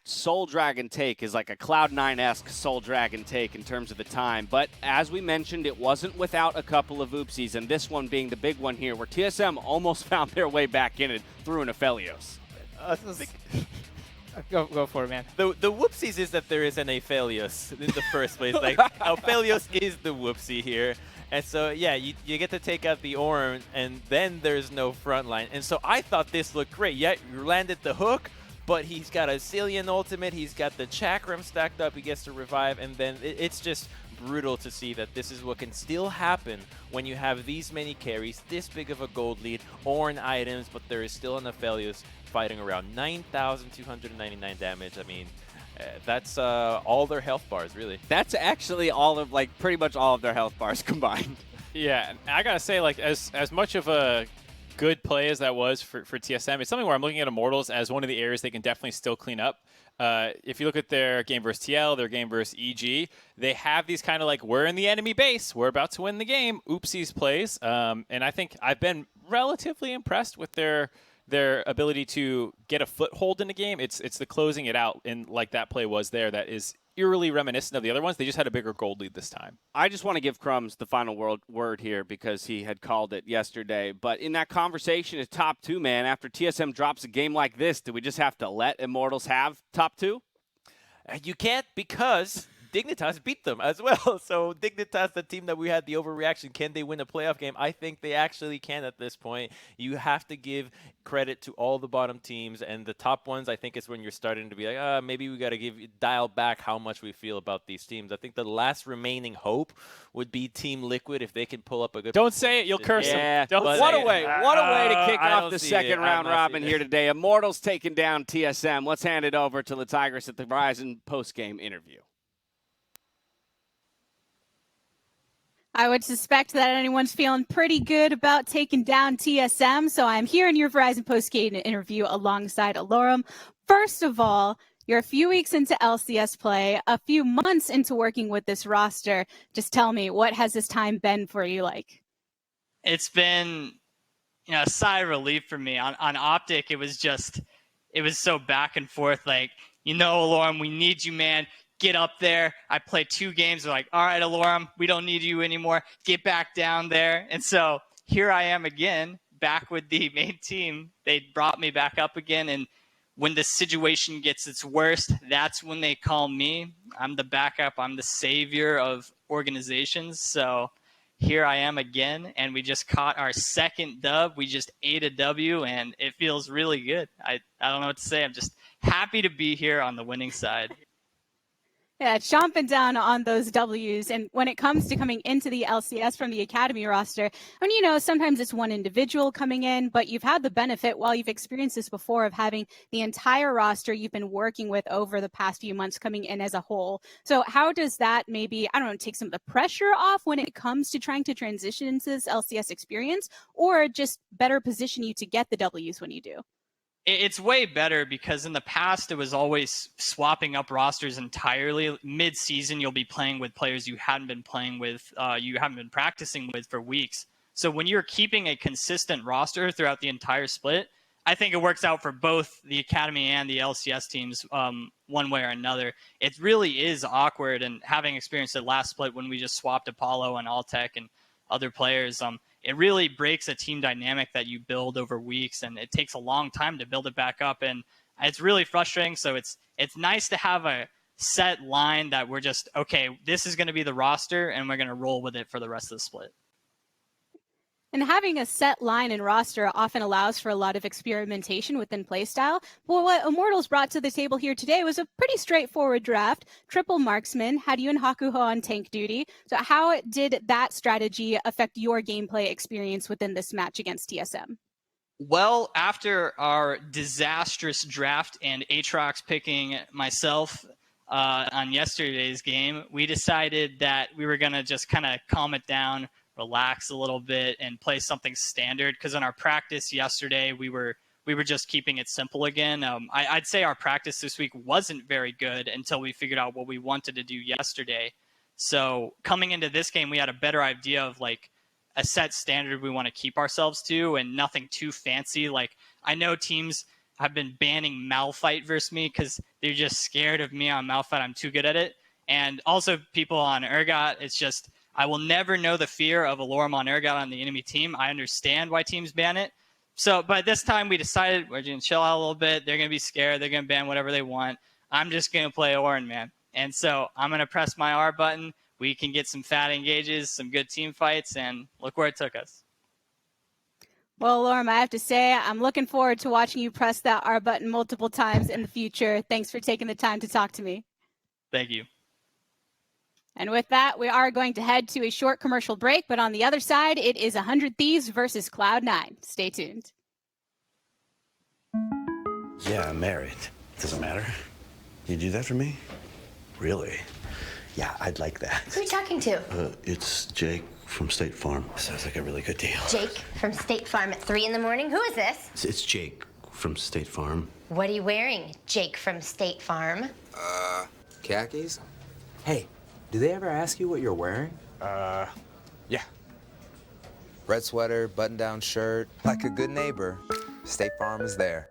Soul Dragon take is like a Cloud9-esque Soul Dragon take in terms of the time. But as we mentioned, it wasn't without a couple of oopsies, and this one being the big one here, where TSM almost found their way back in it through an Aphelios. Go for it, man. The whoopsies is that there is an Aphelios in the first place. Like, Aphelios is the whoopsie here. And so, yeah, you get to take out the Ornn, and then there's no front line. And so I thought this looked great. Yeah, you landed the hook, but he's got a Zilean ultimate, he's got the Chakram stacked up, he gets to revive, and then it's just brutal to see that this is what can still happen when you have these many carries, this big of a gold lead, Ornn items, but there is still an Aphelios fighting around 9,299 damage. I mean, that's all their health bars, really. That's actually all of, like, pretty much all of their health bars combined. Yeah, and I gotta say, like, as much of a good play as that was for TSM, it's something where I'm looking at Immortals as one of the areas they can definitely still clean up. If you look at their game versus TL, their game versus EG, they have these kind of like, we're in the enemy base, we're about to win the game, oopsies plays. And I think I've been relatively impressed with their ability to get a foothold in the game. It's the closing it out, and like that play was there, that is eerily reminiscent of the other ones. They just had a bigger gold lead this time. I just want to give Crumbs the final word here because he had called it yesterday. But in that conversation as top 2, man, after TSM drops a game like this, do we just have to let Immortals have top 2? You can't, because Dignitas beat them as well. So Dignitas, the team that we had the overreaction, can they win a playoff game? I think they actually can at this point. You have to give credit to all the bottom teams, and the top ones, I think, is when you're starting to be like, maybe we got to dial back how much we feel about these teams. I think the last remaining hope would be Team Liquid if they can pull up a good. Don't say it, you'll curse them. What a way to kick off the second round robin here today. Immortals taking down TSM. Let's hand it over to the Tigers at the Verizon post-game interview. I would suspect that anyone's feeling pretty good about taking down TSM, so I'm here in your Verizon post-game interview alongside Allorim. First of all, you're a few weeks into LCS play, a few months into working with this roster. Just tell me, what has this time been for you like? It's been, a sigh of relief for me. On Optic, it was so back and forth. Like, Allorim, we need you, man. Get up there. I played 2 games. They're like, all right, Allorim, we don't need you anymore. Get back down there. And so here I am again, back with the main team. They brought me back up again. And when the situation gets its worst, that's when they call me. I'm the backup. I'm the savior of organizations. So here I am again. And we just caught our second dub. We just ate a W, and it feels really good. I don't know what to say. I'm just happy to be here on the winning side. Yeah, chomping down on those W's. And when it comes to coming into the LCS from the Academy roster, sometimes it's one individual coming in, but you've had the benefit, while you've experienced this before, of having the entire roster you've been working with over the past few months coming in as a whole. So how does that maybe, take some of the pressure off when it comes to trying to transition into this LCS experience, or just better position you to get the W's when you do? It's way better, because in the past it was always swapping up rosters entirely. Mid-season, you'll be playing with players you hadn't been playing with, you haven't been practicing with for weeks. So when you're keeping a consistent roster throughout the entire split, I think it works out for both the Academy and the LCS teams one way or another. It really is awkward, and having experienced it last split when we just swapped Apollo and Alltech and other players, it really breaks a team dynamic that you build over weeks, and it takes a long time to build it back up, and it's really frustrating. So it's nice to have a set line that we're just, okay, this is going to be the roster, and we're going to roll with it for the rest of the split. And having a set line and roster often allows for a lot of experimentation within playstyle. Well, what Immortals brought to the table here today was a pretty straightforward draft. Triple marksman, had you and Hakuho on tank duty. So how did that strategy affect your gameplay experience within this match against TSM? Well, after our disastrous draft and Aatrox picking myself on yesterday's game, we decided that we were going to just kind of calm it down, relax a little bit, and play something standard, because in our practice yesterday we were just keeping it simple again. I'd say our practice this week wasn't very good until we figured out what we wanted to do yesterday. So coming into this game, we had a better idea of like a set standard we want to keep ourselves to, and nothing too fancy. Like, I know teams have been banning Malphite versus me because they're just scared of me on Malphite. I'm too good at it. And also people on Urgot, it's just, I will never know the fear of Allorim on Urgot on the enemy team. I understand why teams ban it. So, but this time we decided we're going to chill out a little bit. They're going to be scared. They're going to ban whatever they want. I'm just going to play Ornn, man. And so I'm going to press my R button. We can get some fat engages, some good team fights, and look where it took us. Well, Allorim, I have to say, I'm looking forward to watching you press that R button multiple times in the future. Thanks for taking the time to talk to me. Thank you. And with that, we are going to head to a short commercial break, but on the other side, it is 100 Thieves versus Cloud9. Stay tuned. Yeah, I'm married. Doesn't matter. You do that for me? Really? Yeah, I'd like that. Who are you talking to? It's Jake from State Farm. Sounds like a really good deal. Jake from State Farm at 3 in the morning? Who is this? It's Jake from State Farm. What are you wearing, Jake from State Farm? Khakis? Hey, do they ever ask you what you're wearing? Yeah. Red sweater, button-down shirt. Like a good neighbor, State Farm is there.